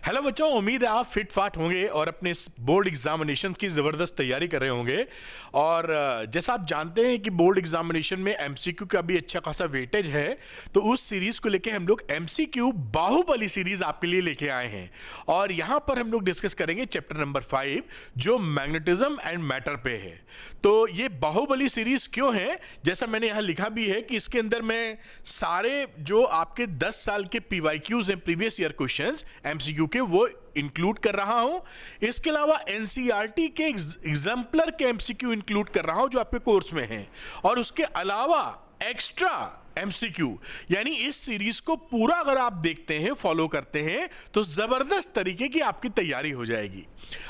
Hello बच्चों, उम्मीद है आप फिट फाट होंगे और अपने इस बोर्ड एग्जामिनेशन की ज़बरदस्त तैयारी कर रहे होंगे। और जैसा आप जानते हैं कि बोर्ड एग्जामिनेशन में एमसीक्यू का भी अच्छा खासा वेटेज है, तो उस सीरीज़ को लेके हम लोग एमसीक्यू बाहुबली सीरीज़ आपके लिए लेके आए हैं। और यहाँ पर हम लोग डिस्कस करेंगे चैप्टर नंबर 5 जो मैग्नेटिज्म एंड मैटर पे है। तो ये बाहुबली सीरीज़ क्यों है, जैसा मैंने यहाँ लिखा भी है कि इसके अंदर मैं सारे जो आपके 10 साल के पीवाईक्यूज हैं, प्रीवियस ईयर क्वेश्चंस एमसीक्यू के, वो इंक्लूड कर रहा हूं। इसके अलावा एनसीईआरटी के एग्जाम्पलर के एमसीक्यू इंक्लूड कर रहा हूं जो आपके कोर्स में हैं, और उसके अलावा एक्स्ट्रा एमसीक्यू। यानी इस सीरीज को पूरा अगर आप देखते हैं, फॉलो करते हैं, तो जबरदस्त तरीके की आपकी तैयारी हो जाएगी।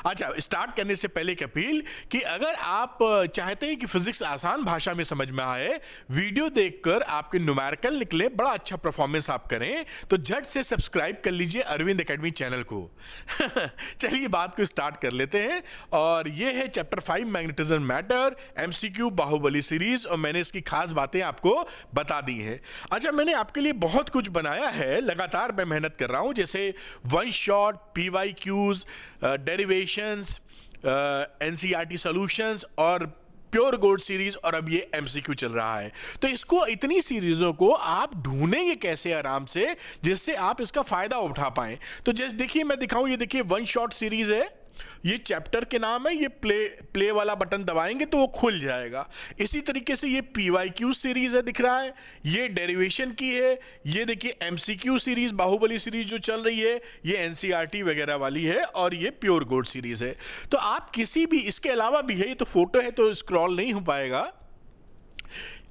अच्छा, स्टार्ट करने से पहले एक अपील कि अगर आप चाहते हैं कि फिजिक्स आसान भाषा में समझ में आए, वीडियो देखकर आपके न्यूमेरिकल निकले, बड़ा अच्छा परफॉर्मेंस आप करें, तो झट से सब्सक्राइब कर लीजिए अरविंद एकेडमी चैनल को। चलिए बात को स्टार्ट कर लेते हैं। और ये है chapter 5 magnetism matter MCQ Baahubali series, और मैंने इसकी खास बातें आपको बता दी है। अच्छा, मैंने आपके लिए बहुत कुछ बनाया है, लगातार मैं मेहनत कर रहा हूं, जैसे one shot, PYQs, derivations, NCERT solutions और प्योर गोल्ड सीरीज, और अब ये एमसीक्यू चल रहा है। तो इसको, इतनी सीरीजों को आप ढूंढेंगे कैसे आराम से, जिससे आप इसका फायदा उठा पाएं। तो जैसे देखिए, मैं दिखाऊं, ये देखिए वन शॉट सीरीज है, ये चैप्टर के नाम है, ये प्ले वाला बटन दबाएंगे तो वो खुल जाएगा। इसी तरीके से ये पीवाईक्यू सीरीज है, दिख रहा है, ये डेरिवेशन की है। ये देखिए एमसीक्यू सीरीज, बाहुबली सीरीज जो चल रही है, ये एनसीईआरटी वगैरह वाली है, और ये प्योर गोल्ड सीरीज है। तो आप किसी भी, इसके अलावा भी है, ये तो फोटो है तो स्क्रॉल नहीं हो पाएगा।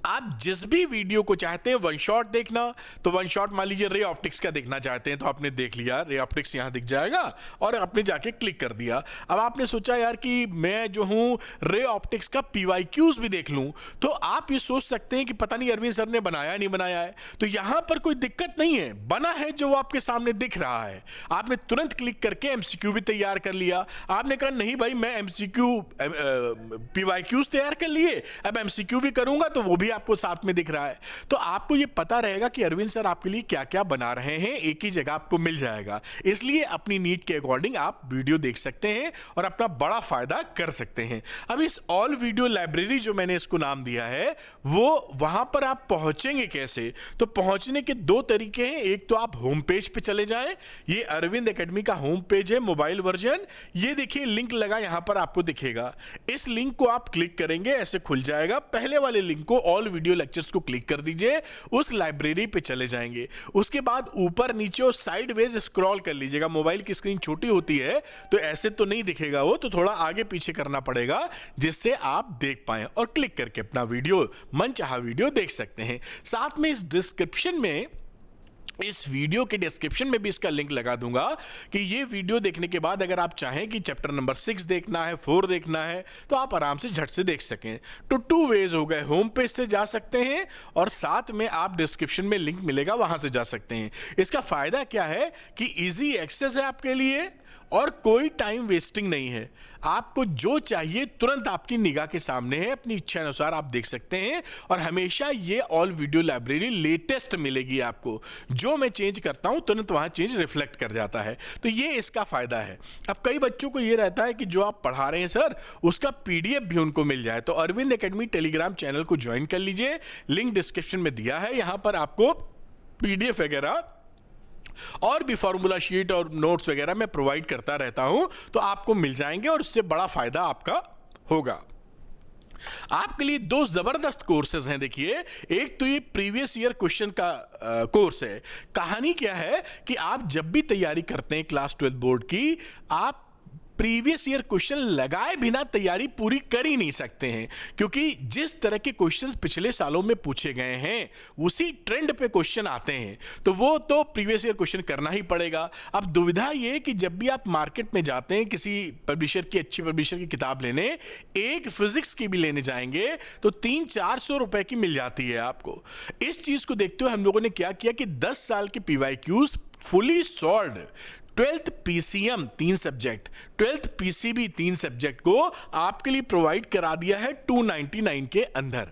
आप जिस भी वीडियो को चाहते हैं वन शॉट देखना, तो वन शॉट मान लीजिए रे ऑप्टिक्स का देखना चाहते हैं, तो आपने देख लिया, रे ऑप्टिक्स यहां दिख जाएगा और आपने जाके क्लिक कर दिया। अब आपने सोचा यार कि मैं जो हूं रे ऑप्टिक्स का पीवाईक्यूज भी देख लूं, तो आप ये सोच सकते हैं कि पता नहीं अरविंद सर ने बनाया नहीं बनाया है। तो यहां पर कोई दिक्कत नहीं है, बना है जो आपके सामने दिख रहा है। आपने तुरंत क्लिक करके एमसीक्यू भी तैयार कर लिया। आपने कहा नहीं भाई, मैं एमसीक्यू पीवाईक्यूज तैयार कर लिए, अब एमसीक्यू भी करूंगा, तो वो भी आपको साथ में दिख रहा है। तो आपको ये पता रहेगा कि अरविंद सर आपके लिए क्या क्या बना रहे हैं, एक ही जगह आपको मिल जाएगा। इसलिए अपनी नीड के अकॉर्डिंग आप वीडियो देख सकते हैं और अपना बड़ा फायदा कर सकते हैं। अब इस ऑल वीडियो लाइब्रेरी जो मैंने इसको नाम दिया है, वो वहां पर आप पहुंचेंगे कैसे? तो पहुंचने के दो तरीके हैं। एक तो आप होम पेज पे चले जाएं, ये अरविंद एकेडमी का होम पेज है, मोबाइल वर्जन। ये देखिए लिंक लगा, यहां पर आपको दिखेगा। इस लिंक को आप क्लिक करेंगे, ऐसे खुल जाएगा। पहले वाले लिंक को, ऑल वीडियो लेक्चर्स को क्लिक कर दीजिए, उस लाइब्रेरी पे चले जाएंगे। उसके बाद ऊपर नीचे और साइडवेज स्क्रॉल कर लीजिएगा। मोबाइल की स्क्रीन छोटी होती है तो ऐसे तो नहीं दिखेगा वो, तो थोड़ा आगे पीछे करना पड़ेगा जिससे आप देख पाएं, और क्लिक करके अपना वीडियो, मनचाहा वीडियो देख सकते हैं। साथ में इस डिस्क्रिप्शन में, इस वीडियो के डिस्क्रिप्शन में भी इसका लिंक लगा दूंगा कि ये वीडियो देखने के बाद अगर आप चाहें कि चैप्टर नंबर 6 देखना है, 4 देखना है, तो आप आराम से झट से देख सकें। तो 2 वेज हो गए, होम पेज से जा सकते हैं और साथ में आप डिस्क्रिप्शन में लिंक मिलेगा, वहां से जा सकते हैं। इसका फायदा क्या है कि इजी एक्सेस है आपके लिए और कोई टाइम वेस्टिंग नहीं है। आपको जो चाहिए तुरंत आपकी निगाह के सामने है, अपनी इच्छा अनुसार आप देख सकते हैं, और हमेशा ये ऑल वीडियो लाइब्रेरी लेटेस्ट मिलेगी आपको। जो मैं चेंज करता हूं तुरंत वहां चेंज रिफ्लेक्ट कर जाता है, तो ये इसका फायदा है। अब कई बच्चों को ये रहता है कि जो आप पढ़ा रहे हैं सर, उसका पीडीएफ भी उनको मिल जाए, तो अरविंद एकेडमी टेलीग्राम चैनल को ज्वाइन कर लीजिए, लिंक डिस्क्रिप्शन में दिया है। यहां पर आपको पीडीएफ वगैरह और भी फॉर्मूला शीट और नोट्स वगैरह मैं प्रोवाइड करता रहता हूं, तो आपको मिल जाएंगे और उससे बड़ा फायदा आपका होगा। आपके लिए 2 जबरदस्त कोर्सेज हैं। देखिए, एक तो ये प्रीवियस ईयर क्वेश्चन का कोर्स है। कहानी क्या है कि आप जब भी तैयारी करते हैं क्लास 12 बोर्ड की, आप प्रीवियस ईयर क्वेश्चन लगाए बिना तैयारी पूरी कर ही नहीं सकते हैं, क्योंकि जिस तरह के क्वेश्चंस पिछले सालों में पूछे गए हैं उसी ट्रेंड पे क्वेश्चन आते हैं, तो वो तो प्रीवियस ईयर क्वेश्चन करना ही पड़ेगा। अब दुविधा ये कि जब भी आप मार्केट में जाते हैं किसी पब्लिशर की, अच्छी पब्लिशर की किताब लेने, एक फिजिक्स की भी लेने जाएंगे तो 300-400 रुपए की मिल जाती है आपको। इस चीज को देखते हुए हम लोगों ने क्या किया कि 10 साल के PYQs fully solved, 12th PCM 3 subject, 12th PCB 3 subject को आपके लिए प्रोवाइड करा दिया है 299 के अंदर।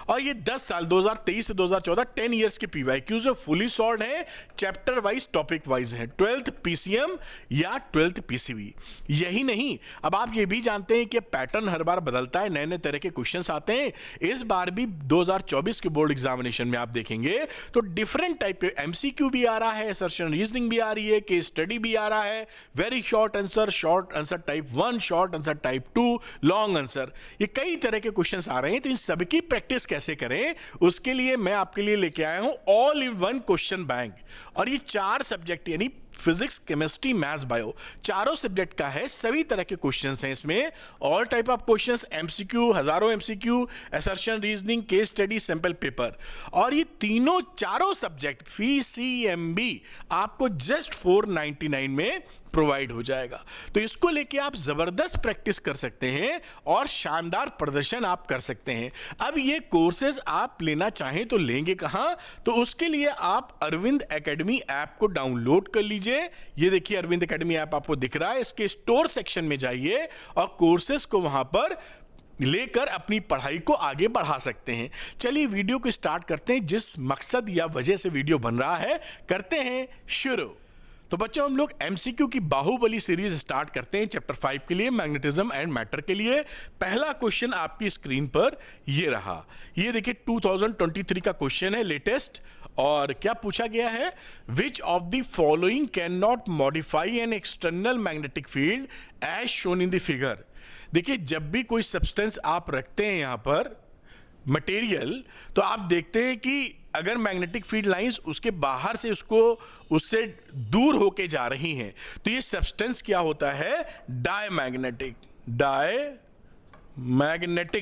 और ये 10 साल 2023 से 2014 10 इयर्स के पीवाईक्यूज फुली सॉल्व है, चैप्टर वाइज टॉपिक वाइज है, 12th पीसीएम या 12th पीसीबी। यही नहीं, अब आप ये भी जानते हैं कि पैटर्न हर बार बदलता है, नए नए तरह के क्वेश्चंस आते हैं। इस बार भी 2024 के बोर्ड एग्जामिनेशन में आप देखेंगे तो डिफरेंट टाइप के एमसीक्यू भी आ रहा है, असर्शन रीजनिंग भी आ रही है, केस स्टडी भी आ रहा है, very short answer type 1, short answer type 2, long answer, ये कई तरह के क्वेश्चंस आ रहे हैं। तो इन सबकी प्रैक्टिस कैसे करें, उसके लिए मैं आपके लिए लेके आया हूं all in one question bank. और ये 4 सब्जेक्ट यानी फिजिक्स, केमिस्ट्री, मैथ्स, बायो, चारों सब्जेक्ट का है, सभी तरह के क्वेश्चंस हैं इसमें, all type of questions, MCQ, हजारों MCQ, assertion reasoning, case study, sample paper. और ये चारों सब्जेक्ट पीसीएमबी आपको जस्ट 499 में प्रोवाइड हो जाएगा। तो इसको लेके आप जबरदस्त प्रैक्टिस कर सकते हैं और शानदार प्रदर्शन आप कर सकते हैं। अब ये कोर्सेज आप लेना चाहें तो लेंगे कहां, तो उसके लिए आप अरविंद एकेडमी ऐप को डाउनलोड कर लीजिए। ये देखिए अरविंद एकेडमी ऐप आपको दिख रहा है, इसके स्टोर सेक्शन में जाइए और कोर्सेज को वहां पर लेकर अपनी पढ़ाई को आगे बढ़ा सकते हैं। चलिए वीडियो को स्टार्ट करते हैं। जिस मकसद या वजह से वीडियो बन रहा है करते हैं शुरू। तो बच्चों हम लोग एमसीक्यू की बाहुबली सीरीज स्टार्ट करते हैं चैप्टर 5 के लिए, मैग्नेटिज्म एंड मैटर के लिए। पहला क्वेश्चन आपकी स्क्रीन पर ये रहा, ये देखिए 2023 का क्वेश्चन है, लेटेस्ट। और क्या पूछा गया है, which of the following can not modify an external magnetic field as shown in the figure. देखिए जब भी कोई सब्सटेंस आप रखते हैं यहां पर मटेरियल, तो आप देखते हैं कि अगर मैग्नेटिक फील्ड लाइंस उसके बाहर से उससे दूर होके जा रही हैं, तो ये सब्सटेंस क्या होता है, डायमैग्नेटिक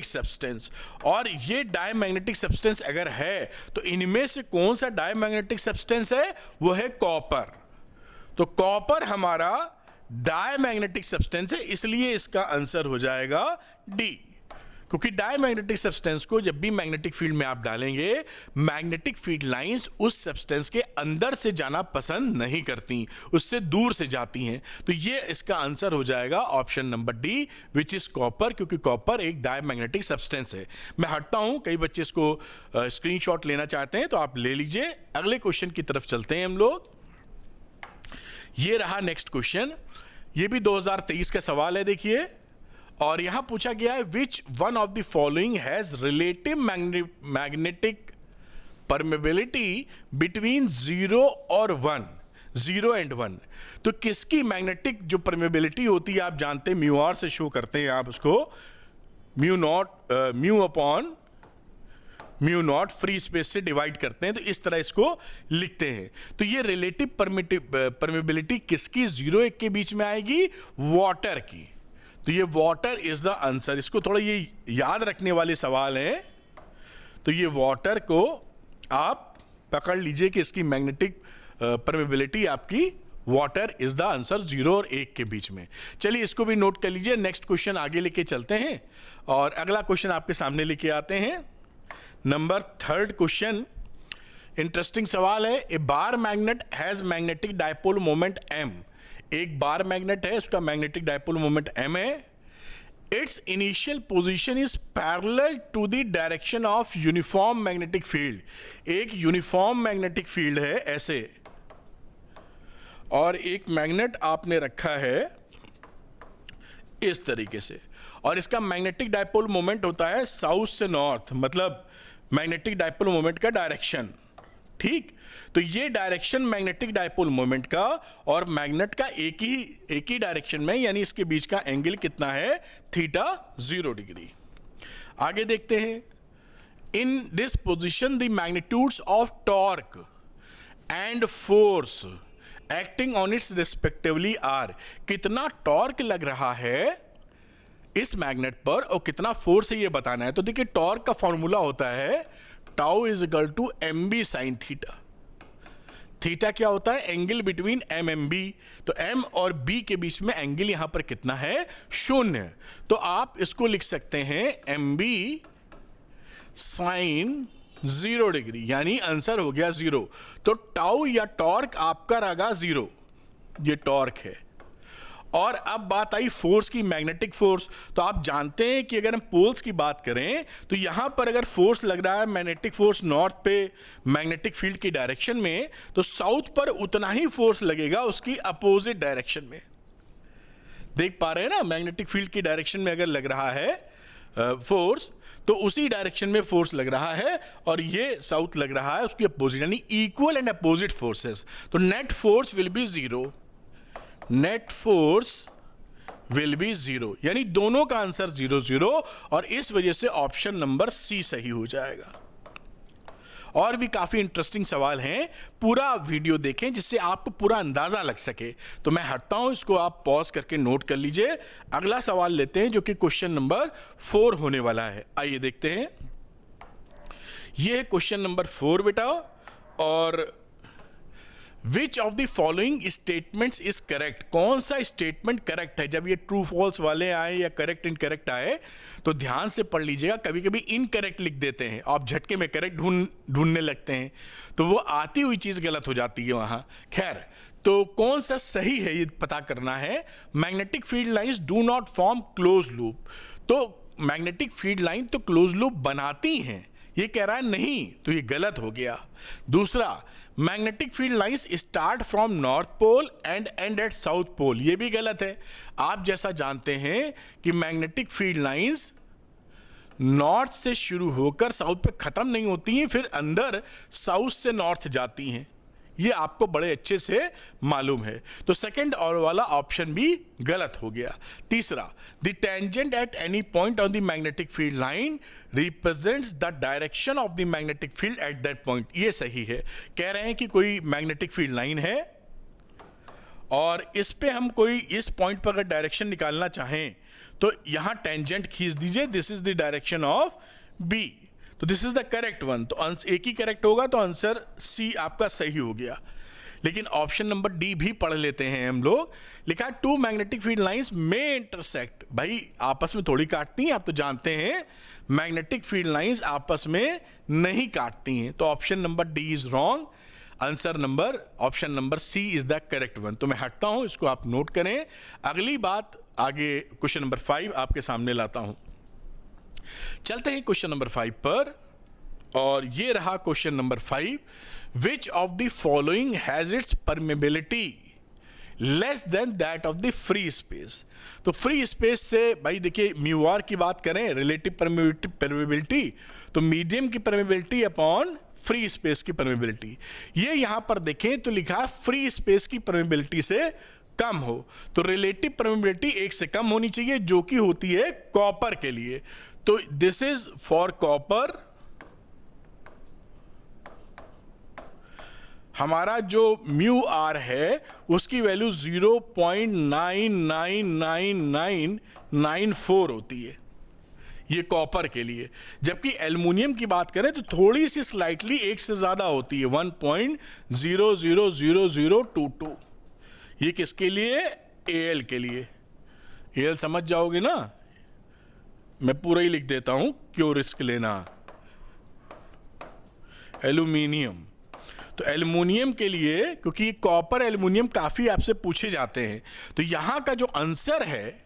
सब्सटेंस। और ये डायमैग्नेटिक सब्सटेंस अगर है तो इनमें से कौन सा डायमैग्नेटिक सब्सटेंस है, वो है कॉपर। तो कॉपर हमारा डायमैग्नेटिक सब्सटेंस है, इसलिए इसका आंसर हो जाएगा डी। क्योंकि डायमैग्नेटिक सब्सटेंस को जब भी मैग्नेटिक फील्ड में आप डालेंगे, मैग्नेटिक फील्ड लाइंस उस सब्सटेंस के अंदर से जाना पसंद नहीं करती, उससे दूर से जाती हैं। तो ये इसका आंसर हो जाएगा option number D, which is copper, क्योंकि कॉपर एक डायमैग्नेटिक सब्सटेंस है। मैं हटता हूं, कई बच्चे इसको स्क्रीनशॉट लेना चाहते हैं तो आप ले लीजिए। अगले क्वेश्चन की तरफ चलते हैं हम लोग। ये रहा नेक्स्ट क्वेश्चन, ये भी 2023 का सवाल है, देखिए। और यहां पूछा गया है, which one of the following has relative magnetic permeability between 0 और 1, 0 एंड 1। तो किसकी मैग्नेटिक जो परमेबिलिटी होती है, आप जानते हैं म्यू आर से शो करते हैं आप उसको, mu upon mu naught free space से डिवाइड करते हैं, तो इस तरह इसको लिखते हैं। तो ये रिलेटिव परमेबिलिटी किसकी 0-1 के बीच में आएगी, वाटर की। तो ये वाटर इज द आंसर। इसको थोड़ा ये याद रखने वाले सवाल हैं, तो ये वाटर को आप पकड़ लीजिए कि इसकी मैग्नेटिक परमेबिलिटी आपकी वाटर इज द आंसर, 0 और 1 के बीच में। चलिए इसको भी नोट कर लीजिए। नेक्स्ट क्वेश्चन आगे लेके चलते हैं और अगला क्वेश्चन आपके सामने लेके आते हैं। नंबर 3 क्वेश्चन, इंटरेस्टिंग सवाल है। A bar magnet has magnetic dipole moment m। एक बार मैग्नेट है, उसका मैग्नेटिक डायपोल मोमेंट m है। Its initial position is parallel to the direction of uniform magnetic field. एक यूनिफॉर्म मैग्नेटिक फील्ड है ऐसे, और एक मैग्नेट आपने रखा है इस तरीके से, और इसका मैग्नेटिक डायपोल मोमेंट होता है साउथ से नॉर्थ, मतलब मैग्नेटिक डायपोल मोमेंट का डायरेक्शन। ठीक, तो ये डायरेक्शन मैग्नेटिक डायपोल मोमेंट का और मैग्नेट का एक ही डायरेक्शन में, यानी इसके बीच का एंगल कितना है, थीटा 0 डिग्री। आगे देखते हैं। In this position the magnitudes of torque and force acting on its respectively are. कितना टॉर्क लग रहा है इस मैग्नेट पर और कितना फोर्स है ये बताना है। तो देखिए टॉर्क का फॉर्मूला होता है tau is equal to M B sine theta. Theta क्या होता है, angle between M M B. तो एम और बी के बीच में एंगल यहां पर कितना है, 0। तो आप इसको लिख सकते हैं एम बी साइन 0 डिग्री, यानी आंसर हो गया 0। तो टाउ या टॉर्क आपका रहेगा 0, ये टॉर्क है। और अब बात आई फोर्स की, मैग्नेटिक फोर्स। तो आप जानते हैं कि अगर हम पोल्स की बात करें तो यहां पर अगर फोर्स लग रहा है मैग्नेटिक फोर्स नॉर्थ पे मैग्नेटिक फील्ड की डायरेक्शन में, तो साउथ पर उतना ही फोर्स लगेगा उसकी अपोजिट डायरेक्शन में। देख पा रहे हैं ना, मैग्नेटिक फील्ड की डायरेक्शन में अगर लग रहा है फोर्स, तो उसी डायरेक्शन में फोर्स लग रहा है, और ये साउथ लग रहा है उसकी अपोजिट, यानी इक्वल एंड अपोजिट फोर्सेस। तो net force will be zero, net force will be zero, यानी दोनों का आंसर 0 0, और इस वजह से ऑप्शन नंबर सी सही हो जाएगा। और भी काफी इंटरेस्टिंग सवाल हैं, पूरा वीडियो देखें जिससे आपको पूरा अंदाजा लग सके। तो मैं हटता हूं, इसको आप पॉज करके नोट कर लीजिए। अगला सवाल लेते हैं जो कि क्वेश्चन नंबर 4 होने वाला है। आइए देखते हैं, यह है क्वेश्चन नंबर 4 बेटा। और विच of the following statements is correct, कौन सा स्टेटमेंट करेक्ट है। जब ये ट्रू फॉल्स वाले आए या करेक्ट इनकरेक्ट आए तो ध्यान से पढ़ लीजिएगा। कभी कभी इनकरेक्ट लिख देते हैं, आप झटके में करेक्ट ढूंढने लगते हैं, तो वो आती हुई चीज गलत हो जाती है वहां। खैर, तो कौन सा सही है ये पता करना है। Magnetic field lines do not form close loop, तो मैग्नेटिक फील्ड लाइन तो क्लोज लूप बनाती हैं, ये कह रहा है नहीं, तो ये गलत हो गया। दूसरा, magnetic field lines start from north pole and end at south pole, ये भी गलत है। आप जैसा जानते हैं कि मैग्नेटिक फील्ड लाइंस नॉर्थ से शुरू होकर साउथ पे खत्म नहीं होती हैं, फिर अंदर साउथ से नॉर्थ जाती हैं, ये आपको बड़े अच्छे से मालूम है। तो सेकंड और वाला ऑप्शन भी गलत हो गया। तीसरा, the tangent at any point on the magnetic field line represents the direction of the magnetic field at that point, ये सही है। कह रहे हैं कि कोई मैग्नेटिक फील्ड लाइन है और इस पे हम कोई इस पॉइंट पर अगर डायरेक्शन निकालना चाहें तो यहां टेंजेंट खींच दीजिए, this is the direction of B, तो this is the correct one. तो एक ही करेक्ट होगा, तो आंसर सी आपका सही हो गया। लेकिन ऑप्शन नंबर डी भी पढ़ लेते हैं हम लोग। लिखा है टू मैग्नेटिक फील्ड लाइंस में इंटरसेक्ट, भाई आपस में थोड़ी काटती हैं, आप तो जानते हैं मैग्नेटिक फील्ड लाइंस आपस में नहीं काटती हैं। तो option number D is wrong, answer number option number C is the correct one. तो मैं हटता हूं, इसको आप नोट करें। अगली बात आगे क्वेश्चन नंबर 5 आपके सामने लाता हूं। चलते हैं क्वेश्चन नंबर 5 पर, और ये रहा question number 5। Which of the following has its permeability less than that of the free space. तो फ्री स्पेस से भाई देखिए, म्यू आर की बात करें, रिलेटिव परमेबिलिटी, तो मीडियम की परमेबिलिटी अपॉन फ्री स्पेस की परमेबिलिटी। ये यहां पर देखें तो लिखा है फ्री स्पेस की परमेबिलिटी से कम हो, तो रिलेटिव परमेबिलिटी 1 से कम होनी चाहिए, जो कि होती है कॉपर के लिए। तो दिस इज फॉर कॉपर, हमारा जो म्यू आर है उसकी वैल्यू 0.999994 होती है, ये कॉपर के लिए। जबकि एल्युमिनियम की बात करें तो थोड़ी सी स्लाइटली 1 से ज्यादा होती है, 1.000022। ये किसके लिए? एल के लिए। एल समझ जाओगे ना, मैं पूरा ही लिख देता हूं, क्यों रिस्क लेना। एल्युमिनियम, तो एल्युमिनियम के लिए, क्योंकि कॉपर एल्युमिनियम काफी आपसे पूछे जाते हैं, तो यहां का जो आंसर है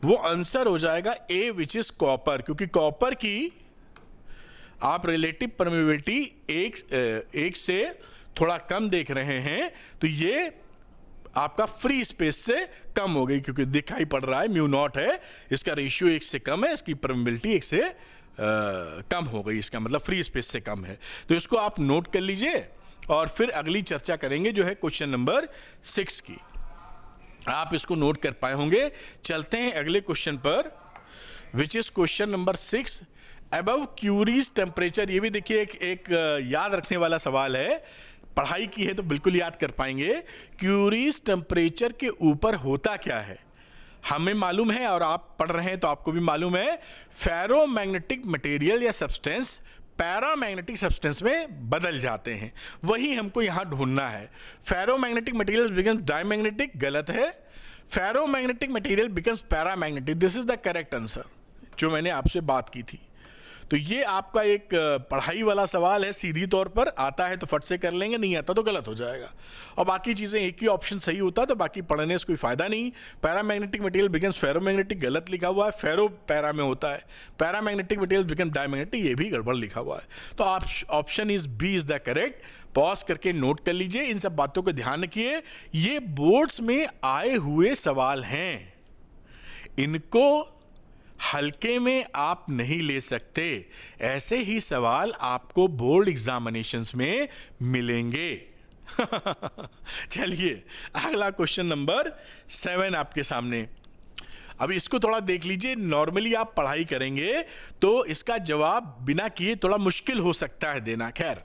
वो आंसर हो जाएगा ए, विच इज कॉपर। क्योंकि कॉपर की आप रिलेटिव परमेबिलिटी एक से थोड़ा कम देख रहे हैं, तो ये आपका फ्री स्पेस से कम हो गई, क्योंकि दिखाई पड़ रहा है म्यू नॉट है, इसका रेशियो 1 से कम है, इसकी परमेबिलिटी 1 से कम हो गई, इसका मतलब फ्री स्पेस से कम है। तो इसको आप नोट कर लीजिए, और फिर अगली चर्चा करेंगे जो है क्वेश्चन नंबर 6 की। आप इसको नोट कर पाए होंगे। चलते हैं अगले क्वेश्चन पर, which is question number 6। Above curies temperature, ये भी देखिए एक याद रखने वाला सवाल है, पढ़ाई की है तो बिल्कुल याद कर पाएंगे। क्यूरीज टेम्परेचर के ऊपर होता क्या है, हमें मालूम है और आप पढ़ रहे हैं तो आपको भी मालूम है। फेरोमैग्नेटिक मटेरियल या सब्सटेंस पैरामैग्नेटिक सब्सटेंस में बदल जाते हैं, वही हमको यहां ढूंढना है। फेरोमैग्नेटिक मटेरियल बिकम्स डायमैग्नेटिक, गलत है। Ferromagnetic material becomes paramagnetic, this is the correct answer, जो मैंने आपसे बात की थी। तो ये आपका एक पढ़ाई वाला सवाल है, सीधी तौर पर आता है तो फट से कर लेंगे, नहीं आता तो गलत हो जाएगा। और बाकी चीज़ें एक ही ऑप्शन सही होता तो बाकी पढ़ने से कोई फायदा नहीं। पैरामैग्नेटिक मटेरियल बिकम्स फेरोमैग्नेटिक, गलत लिखा हुआ है, फेरो पैरा में होता है। पैरामैग्नेटिक मटेरियल बिकम डायमैग्नेटिक, ये भी गड़बड़ लिखा हुआ है। तो option is B is the correct. Pause करके नोट कर लीजिए, इन सब बातों को ध्यान रखिए। ये बोर्ड्स में आए हुए सवाल हैं, इनको हल्के में आप नहीं ले सकते। ऐसे ही सवाल आपको बोर्ड एग्जामिनेशंस में मिलेंगे। चलिए अगला क्वेश्चन नंबर 7 आपके सामने। अब इसको थोड़ा देख लीजिए। नॉर्मली आप पढ़ाई करेंगे तो इसका जवाब बिना किए थोड़ा मुश्किल हो सकता है देना। खैर,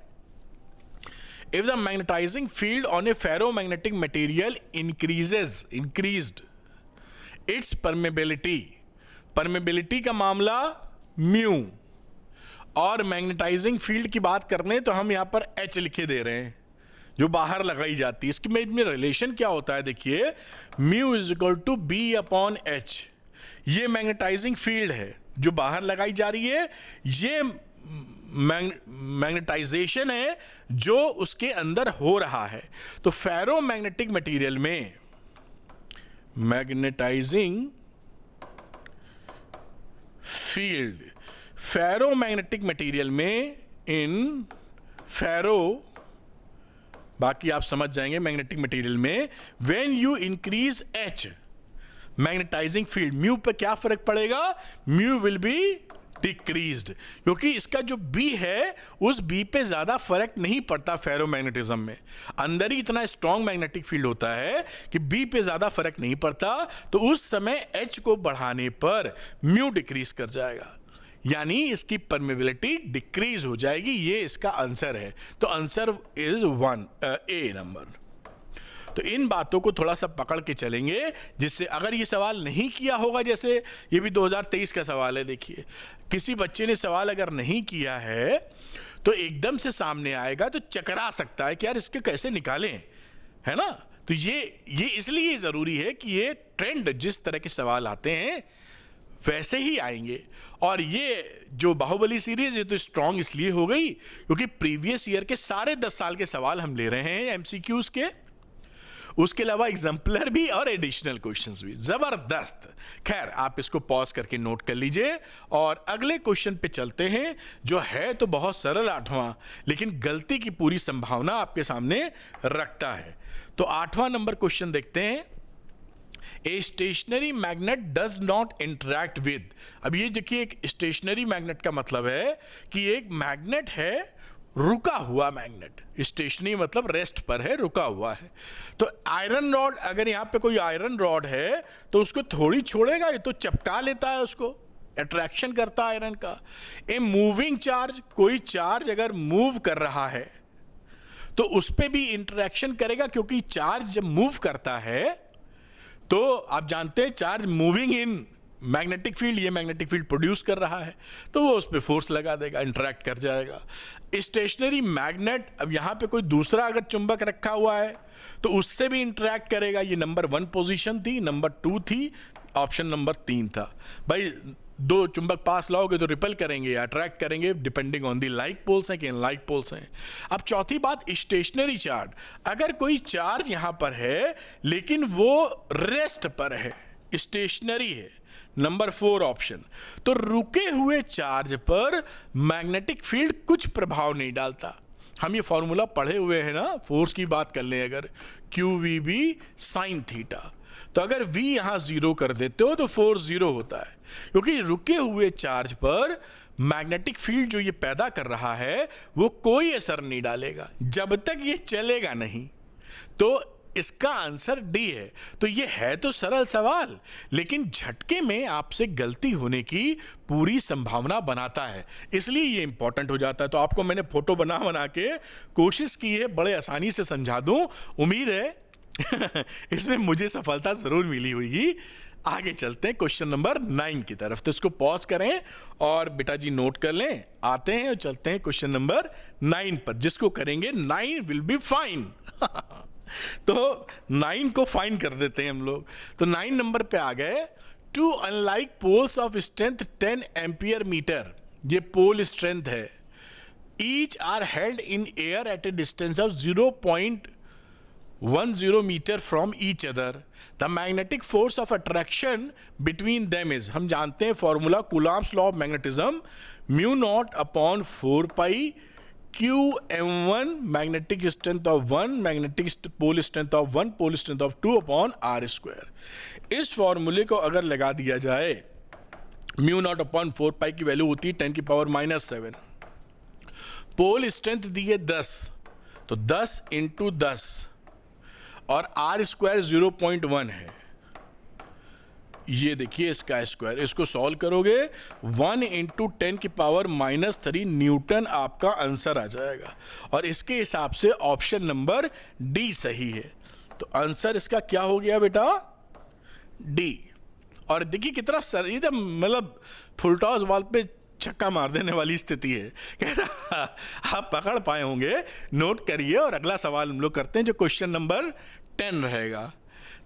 if the magnetizing field on a ferromagnetic material increased its permeability का मामला म्यू, और मैग्नेटाइजिंग फील्ड की बात करने तो हम यहां पर H लिखे दे रहे हैं जो बाहर लगाई जाती है। इसकी में रिलेशन क्या होता है, देखिए, mu is equal to B upon H. ये मैग्नेटाइजिंग फील्ड है जो बाहर लगाई जा रही है, ये मैग्नेटाइजेशन है जो उसके अंदर हो रहा है। तो फेरोमैग्नेटिक मटेरियल में मैग्नेटाइजिंग फील्ड, फेरोमैग्नेटिक मटेरियल में इन फेरो, बाकी आप समझ जाएंगे, मैग्नेटिक मटेरियल में when you increase H magnetizing field, mu पे क्या फर्क पड़ेगा, म्यू विल बी डिक्रीज्ड, क्योंकि इसका जो बी है उस बी पे ज्यादा फर्क नहीं पड़ता। फेरोमैग्नेटिज्म में अंदर ही इतना स्ट्रॉन्ग मैग्नेटिक फील्ड होता है कि बी पे ज्यादा फर्क नहीं पड़ता। तो उस समय एच को बढ़ाने पर म्यू डिक्रीज कर जाएगा, यानी इसकी परमेबिलिटी डिक्रीज हो जाएगी। ये इसका आंसर है। तो आंसर इज 1 ए नंबर। तो इन बातों को थोड़ा सा पकड़ के चलेंगे, जिससे अगर ये सवाल नहीं किया होगा, जैसे ये भी 2023 का सवाल है, देखिए किसी बच्चे ने सवाल अगर नहीं किया है तो एकदम से सामने आएगा तो चकरा सकता है कि यार इसके कैसे निकालें, है ना। तो ये इसलिए जरूरी है कि ये ट्रेंड, जिस तरह के सवाल आते हैं वैसे ही आएंगे। और ये जो बाहुबली सीरीज है तो स्ट्रॉन्ग इसलिए हो गई क्योंकि प्रीवियस ईयर के सारे 10 साल के सवाल हम ले रहे हैं एमसीक्यूज के, उसके अलावा एग्जाम्पलर भी और एडिशनल क्वेश्चंस भी, जबरदस्त। खैर, आप इसको पॉज करके नोट कर लीजिए और अगले क्वेश्चन पे चलते हैं, जो है तो बहुत सरल 8वां, लेकिन गलती की पूरी संभावना आपके सामने रखता है। तो 8वां नंबर क्वेश्चन देखते हैं। A stationary magnet does not interact with. अब ये देखिए, एक स्टेशनरी मैग्नेट का मतलब है कि एक मैग्नेट है, रुका हुआ मैग्नेट। स्टेशनरी मतलब रेस्ट पर है, रुका हुआ है। तो आयरन रॉड, अगर यहां पे कोई आयरन रॉड है तो उसको थोड़ी छोड़ेगा, ये तो चपका लेता है, उसको अट्रैक्शन करता है आयरन का। ए मूविंग चार्ज, कोई चार्ज अगर मूव कर रहा है तो उस पर भी इंटरेक्शन करेगा, क्योंकि चार्ज जब मूव करता है तो आप जानते हैं charge moving in magnetic field, ये मैग्नेटिक फील्ड प्रोड्यूस कर रहा है तो वो उस पर फोर्स लगा देगा, इंटरैक्ट कर जाएगा। स्टेशनरी मैग्नेट, अब यहां पे कोई दूसरा अगर चुंबक रखा हुआ है तो उससे भी इंटरैक्ट करेगा। ये नंबर 1 पोजीशन थी, नंबर 2 थी, ऑप्शन नंबर 3 था। भाई 2 चुंबक पास लाओगे तो रिपेल करेंगे या अट्रैक्ट करेंगे, depending on the like poles हैं कि अनलाइक पोल्स हैं। अब चौथी बात, स्टेशनरी चार्ज, अगर कोई चार्ज यहां पर है लेकिन वो रेस्ट पर है, स्टेशनरी है, नंबर 4 ऑप्शन। तो रुके हुए चार्ज पर मैग्नेटिक फील्ड कुछ प्रभाव नहीं डालता। हम ये फॉर्मूला पढ़े हुए हैं ना, फोर्स की बात कर लें अगर, QVB sin थीटा, तो अगर V यहां 0 कर देते हो तो फोर्स 0 होता है, क्योंकि रुके हुए चार्ज पर मैग्नेटिक फील्ड जो ये पैदा कर रहा है वो कोई असर नहीं डालेगा जब तक ये चलेगा नहीं। तो इसका आंसर डी है। तो ये है तो सरल सवाल, लेकिन झटके में आपसे गलती होने की पूरी संभावना बनाता है, इसलिए ये इंपॉर्टेंट हो जाता है। तो आपको मैंने फोटो बना के कोशिश की है बड़े आसानी से समझा दूं, उम्मीद है इसमें मुझे सफलता जरूर मिली होगी। आगे चलते हैं क्वेश्चन नंबर 9 की तरफ। तो इसको पॉज करें और बेटा जी नोट कर लें, आते हैं और चलते हैं क्वेश्चन नंबर 9 पर, जिसको करेंगे 9 विल बी फाइन। तो 9 को फाइन कर देते हैं हम लोग। तो 9 नंबर पे आ गए। 2 unlike poles of strength 10 ampere metre ये पोल स्ट्रेंथ है, each are held in air at a distance of 0.10 metre from each other, the magnetic force of attraction between them is, हम जानते हैं formula Coulomb's law of magnetism, mu not upon 4 pi QM1 magnetic strength of 1 magnetic pole strength of 1 pole strength of 2 upon R square. इस फॉर्मूले को अगर लगा दिया जाए, म्यू नॉट अपॉन 4 पाई की वैल्यू होती है 10⁻⁻⁷, पोल स्ट्रेंथ दी है 10, तो 10 इंटू 10 और आर स्क्वायर 0.1 है, ये देखिए इसका स्क्वायर, इसको सॉल्व करोगे 1 इंटू 10⁻⁻³ न्यूटन आपका आंसर आ जाएगा। और इसके हिसाब से ऑप्शन नंबर डी सही है। तो आंसर इसका क्या हो गया बेटा? डी। और देखिए कितना सीधा, मतलब फुल टॉस बॉल पे छक्का मार देने वाली स्थिति है। कह रहा आप पकड़ पाए होंगे, नोट करिए। और अगला सवाल हम लोग करते हैं जो क्वेश्चन नंबर 10 रहेगा।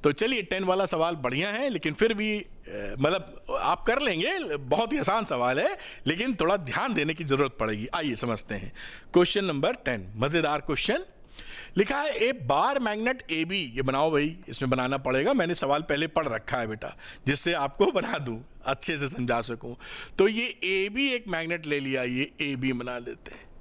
तो चलिए 10 वाला सवाल बढ़िया है, लेकिन फिर भी मतलब आप कर लेंगे, बहुत ही आसान सवाल है, लेकिन थोड़ा ध्यान देने की जरूरत पड़ेगी। आइए समझते हैं क्वेश्चन नंबर 10। मजेदार क्वेश्चन लिखा है, a bar magnet A B, ये बनाओ भाई, इसमें बनाना पड़ेगा, मैंने सवाल पहले पढ़ रखा है बेटा, जिससे आपको बना दूं, अच्छे से समझा सकूं। तो ये ए बी एक मैग्नेट ले लिया, ये ए बी बना लेते हैं।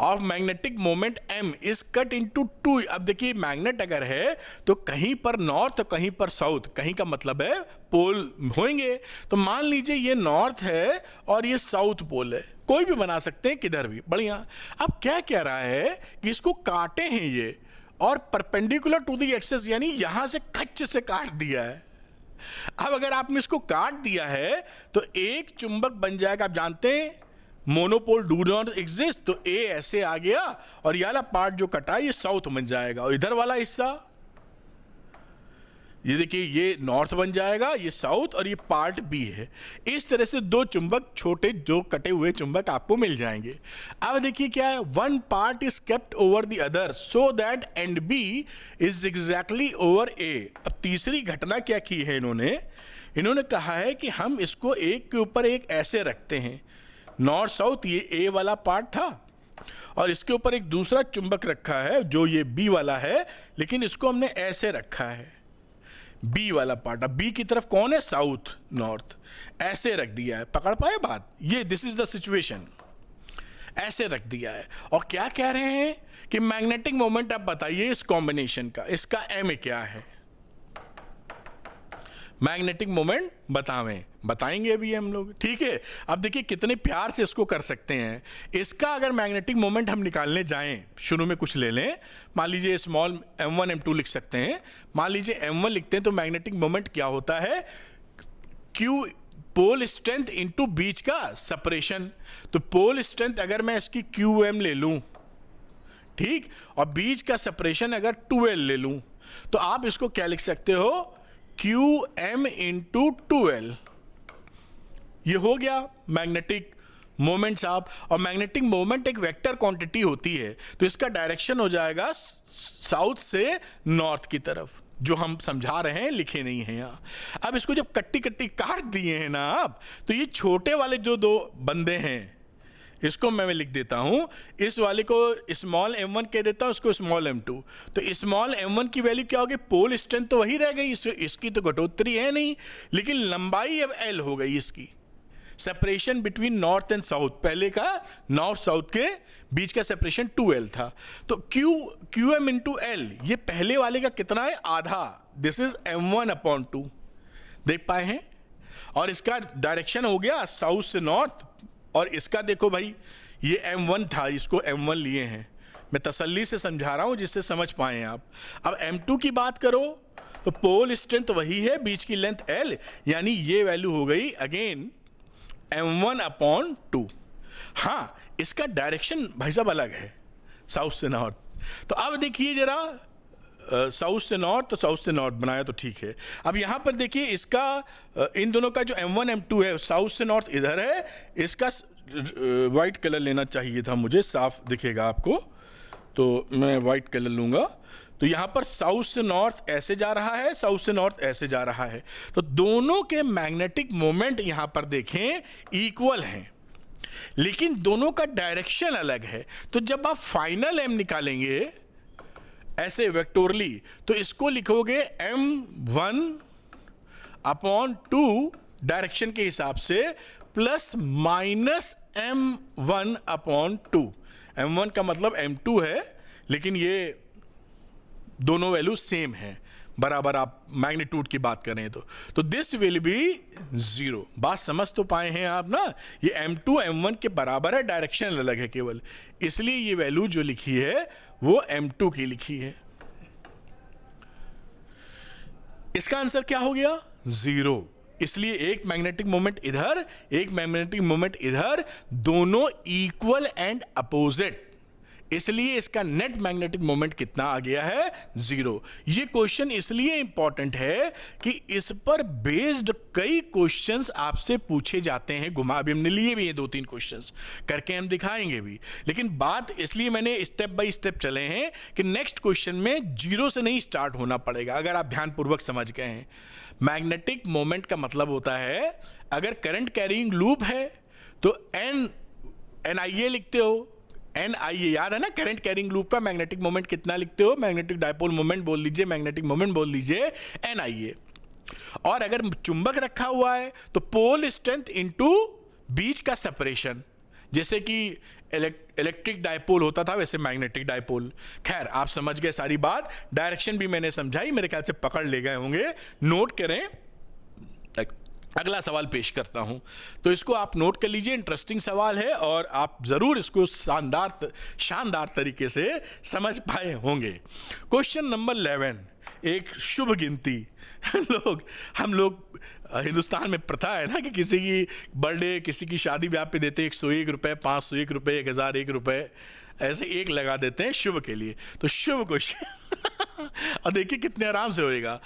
Of magnetic moment m is cut into 2। अब देखिए मैग्नेट अगर है तो कहीं पर नॉर्थ, कहीं पर साउथ, कहीं का मतलब है पोल होंगे। तो मान लीजिए ये नॉर्थ है और ये साउथ पोल है, कोई भी बना सकते हैं किधर भी, बढ़िया। अब क्या कह रहा है कि इसको काटे हैं ये, और परपेंडिकुलर टू द एक्सिस, यानी यहां से कच्चे से काट दिया है। अब अगर आपने इसको काट दिया है तो एक चुंबक बन जाएगा। आप जानते हैं मोनोपोल डू नॉट एग्जिस्ट, तो ए ऐसे आ गया और ये वाला पार्ट जो कटा ये साउथ बन जाएगा, और इधर वाला हिस्सा ये देखिए ये नॉर्थ बन जाएगा, ये साउथ, और ये पार्ट बी है। इस तरह से दो चुंबक, छोटे जो कटे हुए चुंबक आपको मिल जाएंगे। अब देखिए क्या है, one part is kept over the other so that end B is exactly over A. अब तीसरी घटना क्या की है इन्होंने कहा है कि हम इसको एक के ऊपर एक ऐसे रखते हैं, नॉर्थ साउथ, ये ए वाला पार्ट था, और इसके ऊपर एक दूसरा चुंबक रखा है जो ये बी वाला है, लेकिन इसको हमने ऐसे रखा है, बी वाला पार्ट। अब बी की तरफ कौन है? साउथ, नॉर्थ, ऐसे रख दिया है। पकड़ पाए बात? ये दिस इज द सिचुएशन, ऐसे रख दिया है। और क्या कह रहे हैं कि मैग्नेटिक मोमेंट, आप बताइए इस कॉम्बिनेशन का, इसका एम क्या है? मैग्नेटिक मोमेंट बताएंगे अभी हम लोग, ठीक है। अब देखिए कितने प्यार से इसको कर सकते हैं। इसका अगर मैग्नेटिक मोमेंट हम निकालने जाएं, शुरू में कुछ ले लें, मान लीजिए स्मॉल m1 m2 लिख सकते हैं। मान लीजिए m1 लिखते हैं तो मैग्नेटिक मोमेंट क्या होता है? Q पोल स्ट्रेंथ इनटू बीच का सेपरेशन। तो पोल स्ट्रेंथ अगर मैं इसकी QM ले लूं, ठीक, और बीच का सेपरेशन अगर 2L ले लूं, तो आप इसको क्या लिख सकते हो? QM into 2L। ये हो गया मैग्नेटिक मोमेंट साहब। और मैग्नेटिक मोमेंट एक वेक्टर क्वांटिटी होती है, तो इसका डायरेक्शन हो जाएगा साउथ से नॉर्थ की तरफ, जो हम समझा रहे हैं, लिखे नहीं हैं यहाँ। अब इसको जब कट्टी कट्टी काट दिए हैं ना आप, तो ये छोटे वाले जो दो बंदे हैं, इसको मैं लिख देता हूं, इस वाले को स्मॉल m1 कह देता हूं, इसको स्मॉल m2। तो स्मॉल m1 की वैल्यू क्या होगी? पोल स्ट्रेंथ तो वही रह गई, इसकी तो घटोत्तरी है नहीं, लेकिन लंबाई अब l हो गई इसकी। Separation between north and south, पहले का नॉर्थ साउथ के बीच का सेपरेशन 2L था, तो QM इंटू L, ये पहले वाले का कितना है? आधा। दिस इज m1/2, देख पाए हैं। और इसका डायरेक्शन हो गया साउथ से नॉर्थ, और इसका देखो भाई ये m1 था, इसको m1 लिए हैं। मैं तसल्ली से समझा रहा हूं जिससे समझ पाए आप। अब m2 की बात करो तो पोल स्ट्रेंथ वही है, बीच की लेंथ L, यानी ये वैल्यू हो गई अगेन m1/2। हाँ, इसका डायरेक्शन भाई साहब अलग है, साउथ से नॉर्थ। तो अब देखिए जरा, साउथ से नॉर्थ, तो साउथ से नॉर्थ बनाया तो ठीक है। अब यहाँ पर देखिए इसका, इन दोनों का जो m1 m2 है, साउथ से नॉर्थ इधर है, इसका वाइट कलर लेना चाहिए था मुझे, साफ दिखेगा आपको, तो मैं वाइट कलर लूँगा। तो यहां पर साउथ से नॉर्थ ऐसे जा रहा है, साउथ से नॉर्थ ऐसे जा रहा है, तो दोनों के मैग्नेटिक मोमेंट यहां पर देखें इक्वल हैं, लेकिन दोनों का डायरेक्शन अलग है। तो जब आप फाइनल m निकालेंगे ऐसे वेक्टोरली, तो इसको लिखोगे m1 अपॉन 2 डायरेक्शन के हिसाब से plus minus m1 upon 2। m1 का मतलब m2 है, लेकिन ये दोनों वैल्यू सेम है, बराबर आप मैग्नीट्यूड की बात करें तो दिस विल बी 0। बात समझ तो पाए हैं आप ना, ये m2 m1 के बराबर है, डायरेक्शन अलग है केवल, इसलिए ये वैल्यू जो लिखी है वो m2 की लिखी है। इसका आंसर क्या हो गया? 0। इसलिए एक मैग्नेटिक मोमेंट इधर, एक मैग्नेटिक मोमेंट इधर, दोनों इक्वल एंड अपोजिट, इसलिए इसका नेट मैग्नेटिक मोमेंट कितना आ गया है? 0। ये क्वेश्चन इसलिए इंपॉर्टेंट है कि इस पर बेस्ड कई क्वेश्चंस आपसे पूछे जाते हैं, घुमा भी हमने लिए भी हैं 2-3 क्वेश्चंस करके हम दिखाएंगे भी, लेकिन बात इसलिए मैंने स्टेप बाय स्टेप चले हैं कि नेक्स्ट क्वेश्चन में 0 से नहीं स्टार्ट होना पड़ेगा। अगर आप ध्यानपूर्वक समझ गए हैं, मैग्नेटिक मोमेंट का मतलब होता है अगर करंट कैरिंग लूप है तो NIA लिखते हो, NIA याद है ना, करंट कैरिंग लूप का मैग्नेटिक मोमेंट कितना लिखते हो? मैग्नेटिक डायपोल मोमेंट बोल लीजिए, मैग्नेटिक मोमेंट बोल लीजिए NIA। और अगर चुंबक रखा हुआ है तो पोल स्ट्रेंथ इनटू बीच का सेपरेशन, जैसे कि इलेक्ट्रिक डायपोल होता था वैसे मैग्नेटिक डायपोल। खैर आप समझ गए सारी बात, डायरेक्शन भी मैंने समझाई, मेरे ख्याल से पकड़ ले गए होंगे। नोट करें, अगला सवाल पेश करता हूं, तो इसको आप नोट कर लीजिए, इंटरेस्टिंग सवाल है और आप जरूर इसको शानदार तरीके से समझ पाए होंगे। क्वेश्चन नंबर 11, एक शुभ गिनती। हम लोग हिंदुस्तान में प्रथा है ना कि किसी की बर्थडे, किसी की शादी ब्याह पे देते 101 रुपए, 501 रुपए, 1001 रुपए, ऐसे एक लगा देते हैं शुभ के लिए। तो शुभ क्वेश्चन और देखिए कितने आराम से होएगा।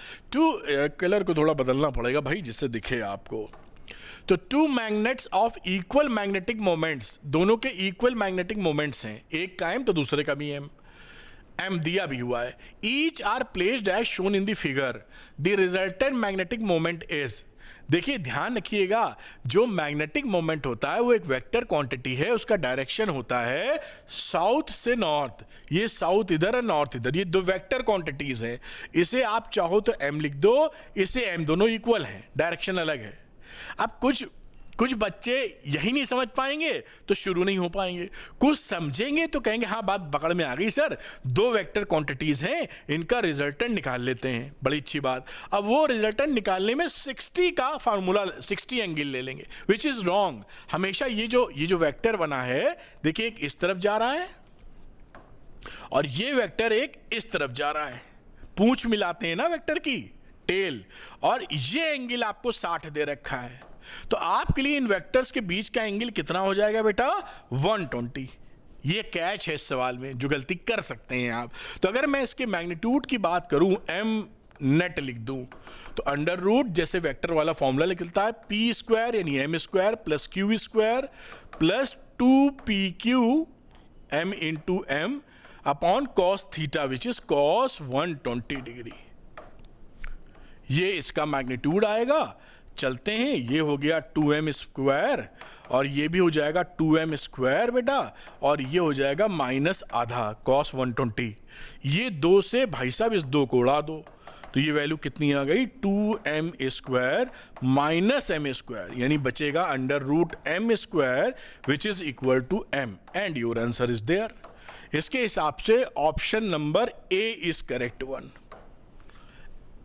कलर को थोड़ा बदलना पड़ेगा भाई जिससे दिखे आपको। तो 2 magnets of equal magnetic moments, दोनों के इक्वल मैग्नेटिक मोमेंट्स हैं, एक का m तो दूसरे का भी m दिया भी हुआ है। Each are placed as shown in the figure, the resultant magnetic moment is. देखिए ध्यान रखिएगा, जो मैग्नेटिक मोमेंट होता है वो एक वेक्टर क्वांटिटी है, उसका डायरेक्शन होता है साउथ से नॉर्थ। ये साउथ इधर है, नॉर्थ इधर, ये 2 वेक्टर क्वांटिटीज हैं। इसे आप चाहो तो m लिख दो, इसे m, दोनों इक्वल हैं, डायरेक्शन अलग है। अब कुछ बच्चे यही नहीं समझ पाएंगे तो शुरू नहीं हो पाएंगे, कुछ समझेंगे तो कहेंगे हाँ बात पकड़ में आ गई सर, 2 वेक्टर क्वांटिटीज हैं, इनका रिजल्टेंट निकाल लेते हैं, बड़ी अच्छी बात। अब वो रिजल्टेंट निकालने में 60 का फार्मूला, 60 एंगल ले लेंगे, विच इज रॉन्ग। हमेशा ये जो वेक्टर बना है, देखिए एक इस तरफ जा रहा है और ये वेक्टर एक इस तरफ जा रहा है, पूंछ मिलाते हैं ना वेक्टर की, टेल, और ये एंगल आपको 60 दे रखा है। तो आपके लिए इन वेक्टर्स के बीच का एंगल कितना हो जाएगा बेटा? 120। ये कैच है इस सवाल में, जो गलती कर सकते हैं आप। तो अगर मैं इसके मैग्नीट्यूड की बात करूं, m नेट लिख दूं, तो अंडर रूट जैसे वेक्टर वाला फॉर्मूला निकलता है, p स्क्वायर यानी m square plus q square plus 2pq m into m upon cos theta which is cos 120 degree. ये इसका मैग्नीट्यूड आएगा। चलते हैं, ये हो गया 2m स्क्वायर और ये भी हो जाएगा 2m स्क्वायर बेटा, और ये हो जाएगा माइनस आधा cos 120। ये 2 से भाई साहब इस 2 को उड़ा दो, तो ये वैल्यू कितनी आ गई? 2m square minus m square, यानी बचेगा under root m square which is equal to m, and your answer is there. इसके हिसाब से option number A is correct one,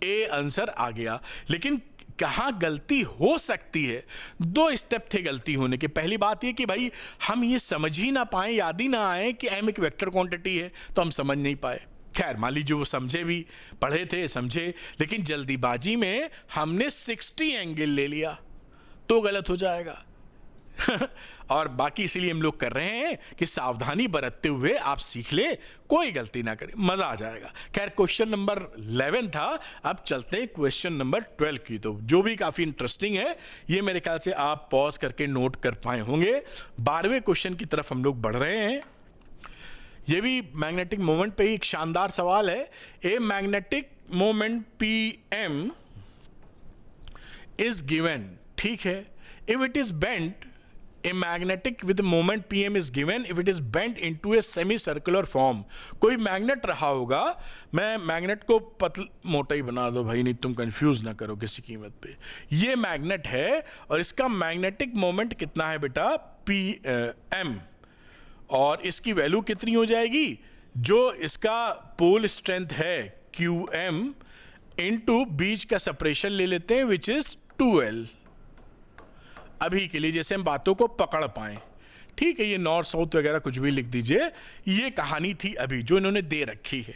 A answer आ गया। लेकिन कहां गलती हो सकती है? 2 स्टेप थे गलती होने के। पहली बात यह कि भाई हम ये समझ ही ना पाए, याद ही ना आए कि m एक वेक्टर क्वांटिटी है, तो हम समझ नहीं पाए। खैर मान लीजिए वो समझे भी, पढ़े थे समझे, लेकिन जल्दीबाजी में हमने 60 एंगल ले लिया तो गलत हो जाएगा। और बाकी इसीलिए हम लोग कर रहे हैं कि सावधानी बरतते हुए आप सीख ले, कोई गलती ना करें, मजा आ जाएगा। खैर क्वेश्चन नंबर 11 था, अब चलते हैं क्वेश्चन नंबर 12 की, तो जो भी काफी इंटरेस्टिंग है। ये मेरे ख्याल से आप पॉज करके नोट कर पाए होंगे। 12वें क्वेश्चन की तरफ हम लोग बढ़ रहे हैं। ये भी मैग्नेटिक मोमेंट पे ही एक शानदार सवाल है। A magnetic moment P M is given, ठीक है, if it is bent, a magnetic with moment P M is given if it is bent into a semi circular form. कोई मैग्नेट रहा होगा, मैं मैग्नेट को मोटा ही बना दो भाई, नहीं तुम कंफ्यूज ना करो किसी कीमत पे। ये मैग्नेट है और इसका मैग्नेटिक मोमेंट कितना है बेटा, पी एम, और इसकी वैल्यू कितनी हो जाएगी, जो इसका पोल स्ट्रेंथ है क्यू एम इंटू बीच का सेपरेशन ले लेते हैं विच इज 2L। अभी के लिए जैसे हम बातों को पकड़ पाए, ठीक है, ये नॉर्थ साउथ वगैरह कुछ भी लिख दीजिए, ये कहानी थी अभी जो इन्होंने दे रखी है।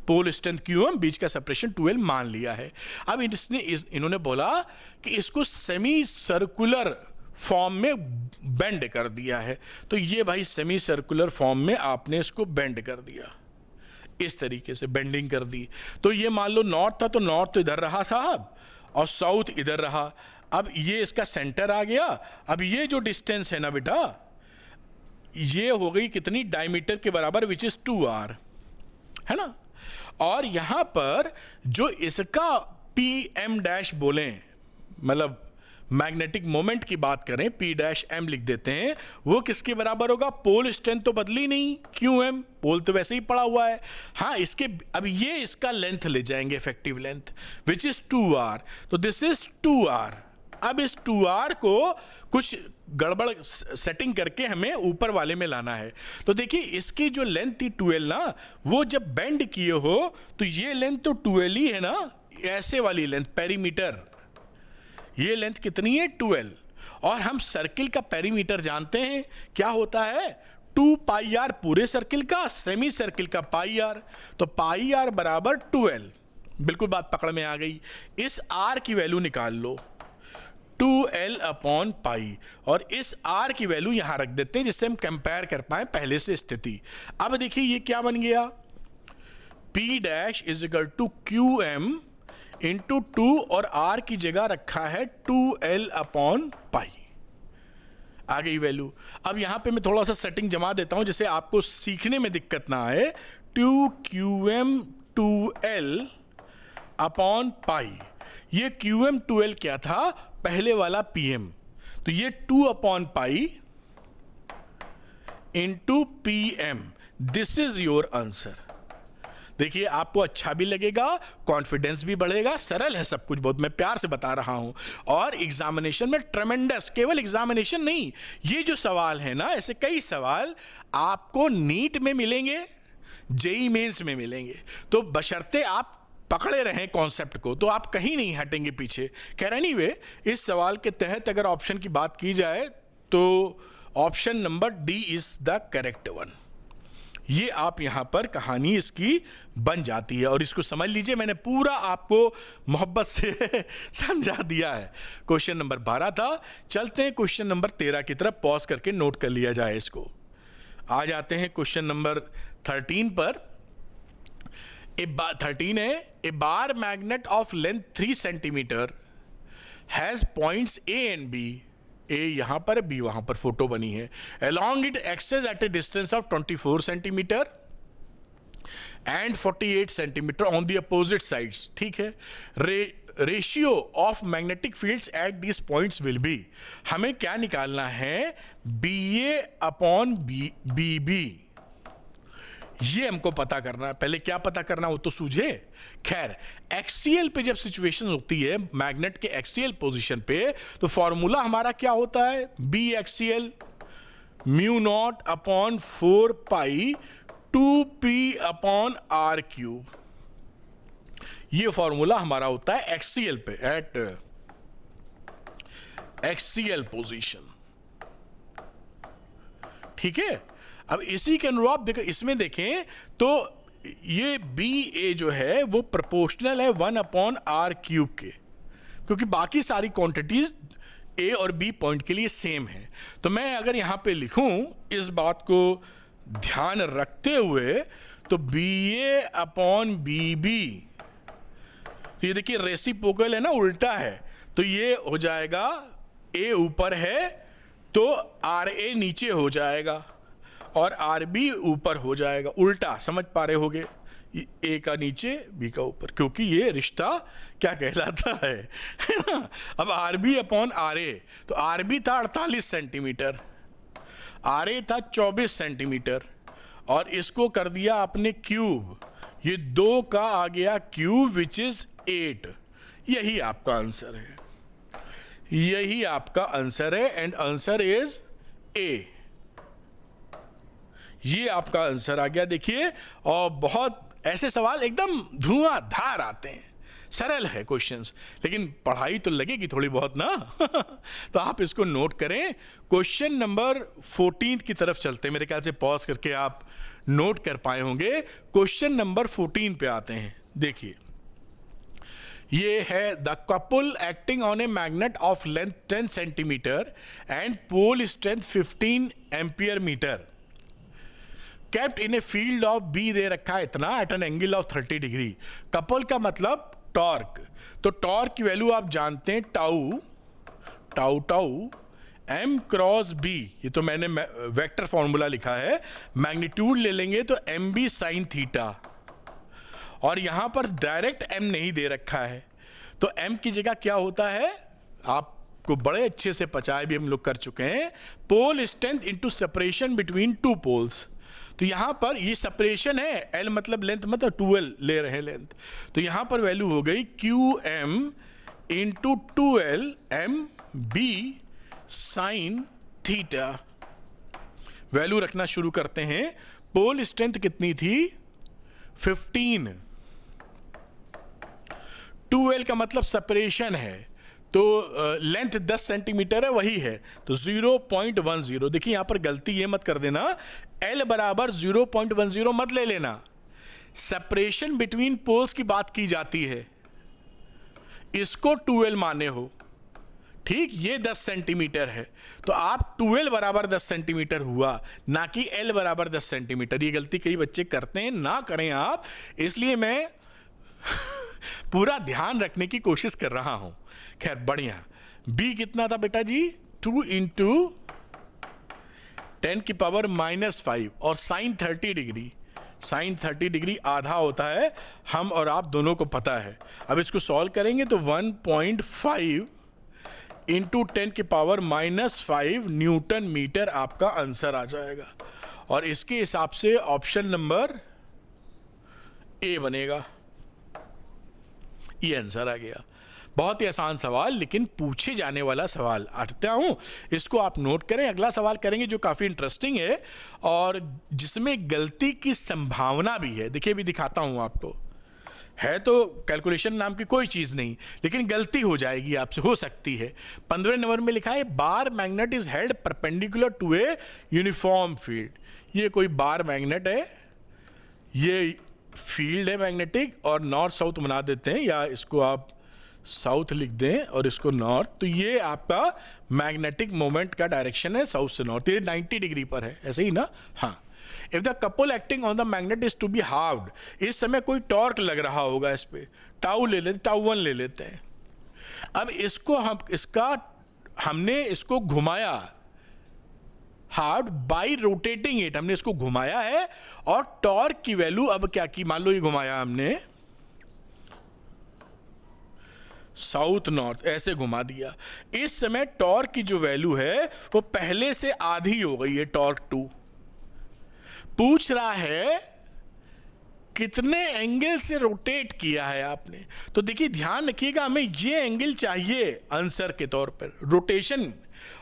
पोल स्ट्रेंथ QM, बीच का सेपरेशन 2L मान लिया है। अब इन्होंने बोला कि इसको सेमी सर्कुलर फॉर्म में बेंड कर दिया है, तो ये भाई सेमी सर्कुलर फॉर्म में आपने इसको बेंड कर दिया, इस तरीके से बेंडिंग कर दी। तो ये मान लो नॉर्थ था तो नॉर्थ तो इधर रहा साहब और साउथ इधर रहा। अब ये इसका सेंटर आ गया। अब ये जो डिस्टेंस है ना बेटा, ये हो गई कितनी, डायमीटर के बराबर विच इज 2R, है ना। और यहां पर जो इसका PM डैश बोले, मतलब मैग्नेटिक मोमेंट की बात करें, P' लिख देते हैं, वो किसके बराबर होगा, पोल स्ट्रेंथ तो बदली नहीं, QM, पोल तो वैसे ही पड़ा हुआ है। हाँ, इसके अब ये इसका लेंथ ले जाएंगे, effective length which is 2R, तो दिस इज 2R। अब इस 2R को कुछ गड़बड़ सेटिंग करके हमें ऊपर वाले में लाना है। तो देखिए इसकी जो लेंथ थी 2L ना, वो जब बेंड किए हो तो ये लेंथ तो 2L ही है ना, ऐसे वाली लेंथ पेरीमीटर, ये लेंथ कितनी है 2L। और हम सर्किल का पेरीमीटर जानते हैं क्या होता है, 2πr पूरे सर्किल का, सेमी सर्किल का πr, तो πr बराबर 2L। बिल्कुल बात पकड़ में आ गई। इस r की वैल्यू निकाल लो, 2L अपॉन पाई, और इस R की वैल्यू यहां रख देते हैं जिससे हम कंपेयर कर पाए पहले से स्थिति। अब देखिए ये क्या बन गया, P dash is equal to QM into 2 और R की जगह रखा है 2L अपॉन पाई, आ गई वैल्यू। अब यहां पे मैं थोड़ा सा सेटिंग जमा देता हूं जिससे आपको सीखने में दिक्कत ना आए। 2QM 2L अपॉन पाई, ये QM 2L क्या था, पहले वाला PM, तो ये 2 upon pi into PM, this is your answer. देखिए आपको अच्छा भी लगेगा, कॉन्फिडेंस भी बढ़ेगा, सरल है सब कुछ, बहुत मैं प्यार से बता रहा हूं। और एग्जामिनेशन में ट्रेमेंडस, केवल एग्जामिनेशन नहीं, ये जो सवाल है ना, ऐसे कई सवाल आपको नीट में मिलेंगे, जेई मेंस में मिलेंगे, तो बशर्ते आप पकड़े रहें कॉन्सेप्ट को, तो आप कहीं नहीं हटेंगे पीछे। खैर एनीवे, इस सवाल के तहत अगर ऑप्शन की बात की जाए तो option number D is the correct one. ये आप यहां पर कहानी इसकी बन जाती है, और इसको समझ लीजिए, मैंने पूरा आपको मोहब्बत से समझा दिया है। क्वेश्चन नंबर 12 था, चलते हैं क्वेश्चन नंबर 13 की तरफ, पॉज करके नोट कर लिया जाए इसको। आ जाते हैं क्वेश्चन नंबर 13 पर। 13 है, a bar magnet of length 3 centimetre has points A and B, A यहां पर, बी वहां पर, फोटो बनी है, along it axis at a distance of 24 centimetre and 48 centimetre on the opposite sides, ठीक है। Ratio of magnetic fields at this points will be, हमें क्या निकालना है, BA अपॉन BB, ये हमको पता करना है। पहले क्या पता करना वो तो सूझे। खैर, एक्सियल पे जब सिचुएशन होती है मैग्नेट के एक्सियल पोजीशन पे, तो फॉर्मूला हमारा क्या होता है, B axial mu not upon 4 pi 2p upon r cube, ये फॉर्मूला हमारा होता है एक्सियल पे, एट एक्सियल पोजीशन, ठीक है। अब इसी के अनुरूप देखो, इसमें देखें तो ये बी ए जो है वो प्रोपोर्शनल है 1 अपॉन r क्यूब के, क्योंकि बाकी सारी क्वांटिटीज ए और बी पॉइंट के लिए सेम है। तो मैं अगर यहां पे लिखूं इस बात को ध्यान रखते हुए, तो बी ए अपॉन बी बी, तो ये देखिए रेसिप्रोकल है ना, उल्टा है, तो ये हो जाएगा ए ऊपर है तो आर ए नीचे हो जाएगा, और आर बी ऊपर हो जाएगा, उल्टा समझ पा रहे होगे, ए का नीचे बी का ऊपर, क्योंकि ये रिश्ता क्या कहलाता है ना। अब R B upon R A, तो आर बी था 48 सेंटीमीटर, आर ए था 24 सेंटीमीटर, और इसको कर दिया आपने क्यूब, ये 2 का आ गया क्यूब विच इज 8। यही आपका आंसर है, यही आपका आंसर है, एंड आंसर इज ए। ये आपका आंसर आ गया, देखिए। और बहुत ऐसे सवाल एकदम धुआंधार आते हैं, सरल है क्वेश्चंस, लेकिन पढ़ाई तो लगेगी थोड़ी बहुत ना। तो आप इसको नोट करें। क्वेश्चन नंबर 14 की तरफ चलते हैं, मेरे ख्याल से पॉज करके आप नोट कर पाए होंगे। क्वेश्चन नंबर 14 पे आते हैं। देखिए, ये है the couple acting on a magnet of length 10 centimetre and pole strength 15 ampere metre kept in a field of B, दे रखा है इतना, at an angle of 30 degree. Couple का मतलब टॉर्क, तो टॉर्क की वैल्यू आप जानते हैं, tau tau tau M cross B, ये तो मैंने वेक्टर फॉर्मूला लिखा है। मैग्नीट्यूड ले लेंगे तो एम बी साइन थीटा, और यहां पर डायरेक्ट एम नहीं दे रखा है, तो एम की जगह क्या होता है, आपको बड़े अच्छे से पचाए भी हम लोग कर चुके हैं, pole strength into separation between two poles. तो यहां पर ये सेपरेशन है, एल मतलब लेंथ, मतलब 2l ले रहे हैं लेंथ, तो यहां पर वैल्यू हो गई Q M into 2l M B sine theta. Value रखना शुरू करते हैं। पोल स्ट्रेंथ कितनी थी, 15, 2l का मतलब सेपरेशन है, तो लेंथ 10 सेंटीमीटर है, वही है, तो 0.10। देखिए यहां पर गलती ये मत कर देना, l बराबर 0.10 मत ले लेना, सेपरेशन बिटवीन पोल्स की बात की जाती है, इसको 2l माने हो, ठीक। ये 10 सेंटीमीटर है, तो आप 2l बराबर 10 सेंटीमीटर हुआ, ना कि l बराबर 10 सेंटीमीटर। ये गलती कई बच्चे करते हैं, ना करें आप, इसलिए मैं पूरा ध्यान रखने की कोशिश कर रहा हूं। खैर बढ़िया। b कितना था बेटा जी, 2 इंटू 10 की पावर -5, और साइन 30 डिग्री, साइन 30 डिग्री आधा होता है, हम और आप दोनों को पता है। अब इसको सॉल्व करेंगे तो 1.5 इंटू 10 की पावर -5 न्यूटन मीटर आपका आंसर आ जाएगा, और इसके हिसाब से ऑप्शन नंबर ए बनेगा। ये आंसर आ गया। बहुत ही आसान सवाल, लेकिन पूछे जाने वाला सवाल। आता हूं, इसको आप नोट करें। अगला सवाल करेंगे जो काफी इंटरेस्टिंग है और जिसमें गलती की संभावना भी है। देखिए भी दिखाता हूं आपको, है तो कैलकुलेशन नाम की कोई चीज नहीं, लेकिन गलती हो जाएगी आपसे, हो सकती है। 15 नंबर में लिखा है bar magnet is held perpendicular to a uniform field. ये कोई बार मैग्नेट है, ये फील्ड है मैग्नेटिक, और नॉर्थ साउथ बना देते हैं, या इसको आप साउथ लिख दें और इसको नॉर्थ, तो ये आपका मैग्नेटिक मोमेंट का डायरेक्शन है, साउथ से नॉर्थ। ये 90 डिग्री पर है, ऐसे ही ना। हाँ, if the couple acting on the magnet is to be halved, इस समय कोई टॉर्क लग रहा होगा इस पे, टाउ ले लेते, टाउ 1 ले लेते हैं। अब इसको हमने इसको घुमाया, हार्ड बाई रोटेटिंग इट, हमने इसको घुमाया है, और टॉर्क की वैल्यू अब क्या की, मान लो ये घुमाया हमने साउथ नॉर्थ, ऐसे घुमा दिया। इस समय टॉर्क की जो वैल्यू है वो पहले से आधी हो गई है, टॉर्क 2। पूछ रहा है कितने एंगल से रोटेट किया है आपने। तो देखिए ध्यान रखिएगा, हमें ये एंगल चाहिए आंसर के तौर पर, रोटेशन,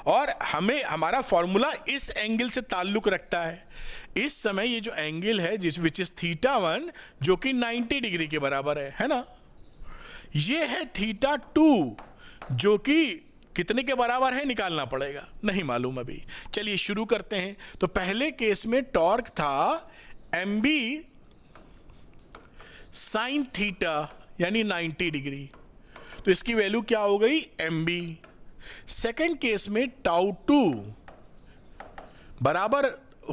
और हमें हमारा फॉर्मूला इस एंगल से ताल्लुक रखता है। इस समय ये जो एंगल है विच इज θ1, जो कि 90 डिग्री के बराबर है ना। ये है θ2, जो कि कितने के बराबर है निकालना पड़ेगा, नहीं मालूम अभी। चलिए शुरू करते हैं। तो पहले केस में टॉर्क था mb साइन थीटा, यानी 90 डिग्री, तो इसकी वैल्यू क्या हो गई, mb। सेकेंड केस में τ2 बराबर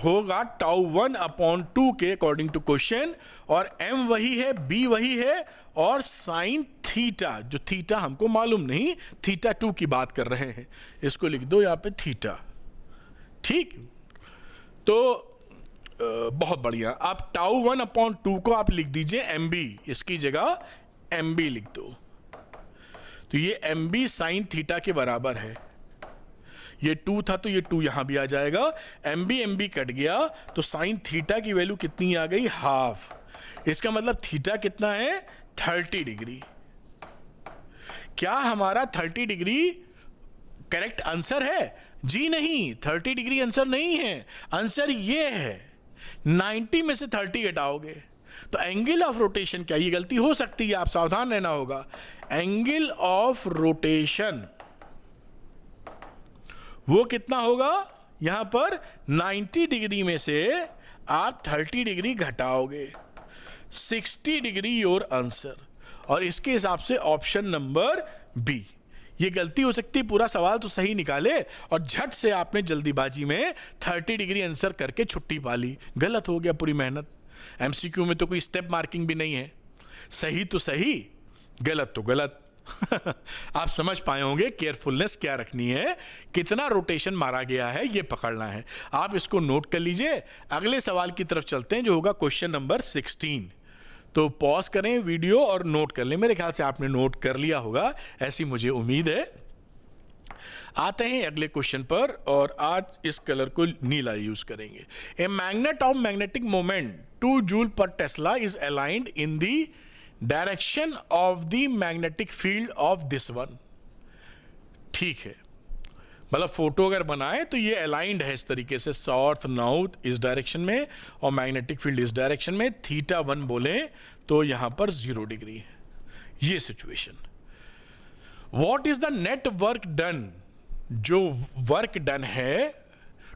होगा τ1 अपॉन 2 के अकॉर्डिंग टू क्वेश्चन, और m वही है, b वही है, और साइन थीटा, जो थीटा हमको मालूम नहीं, θ2 की बात कर रहे हैं, इसको लिख दो यहां पे थीटा। ठीक, तो बहुत बढ़िया। आप टाउ 1/2 को आप लिख दीजिए mb, इसकी जगह mb लिख दो, तो ये mb साइन थीटा के बराबर है। ये 2 था तो ये 2 यहां भी आ जाएगा, mb कट गया तो साइन थीटा की वैल्यू कितनी आ गई, हाफ। इसका मतलब थीटा कितना है, 30 डिग्री। क्या हमारा 30 डिग्री करेक्ट आंसर है? जी नहीं, 30 डिग्री आंसर नहीं है। आंसर ये है 90 में से 30 घटाओगे तो एंगल ऑफ रोटेशन क्या, ये गलती हो सकती है, आप सावधान रहना होगा। एंगल ऑफ रोटेशन वो कितना होगा, यहां पर 90 डिग्री में से आप 30 डिग्री घटाओगे, 60 डिग्री योर आंसर। और इसके हिसाब से ऑप्शन नंबर बी। ये गलती हो सकती है, पूरा सवाल तो सही निकाले और झट से आपने जल्दीबाजी में 30 डिग्री आंसर करके छुट्टी पा ली, गलत हो गया पूरी मेहनत। एमसीक्यू में तो कोई स्टेप मार्किंग भी नहीं है, सही तो सही, गलत तो गलत। आप समझ पाए होंगे केयरफुलनेस क्या रखनी है, कितना रोटेशन मारा गया है ये पकड़ना है। आप इसको नोट कर लीजिए। अगले सवाल की तरफ चलते हैं जो होगा क्वेश्चन नंबर 16। तो पॉज करें वीडियो और नोट कर लें। मेरे ख्याल से आपने नोट कर लिया होगा, ऐसी मुझे उम्मीद है। आते हैं अगले क्वेश्चन पर, और आज इस कलर को नीला यूज करेंगे। ए magnet of magnetic moment 2 joule पर Tesla is aligned in the direction of the magnetic field of this one. ठीक है, मतलब फोटो अगर बनाए तो ये अलाइंड है इस तरीके से, साउथ नॉर्थ इस डायरेक्शन में और मैग्नेटिक फील्ड इस डायरेक्शन में। थीटा 1 बोले तो यहां पर 0 डिग्री है, ये situation. What is the net work done, जो वर्क डन है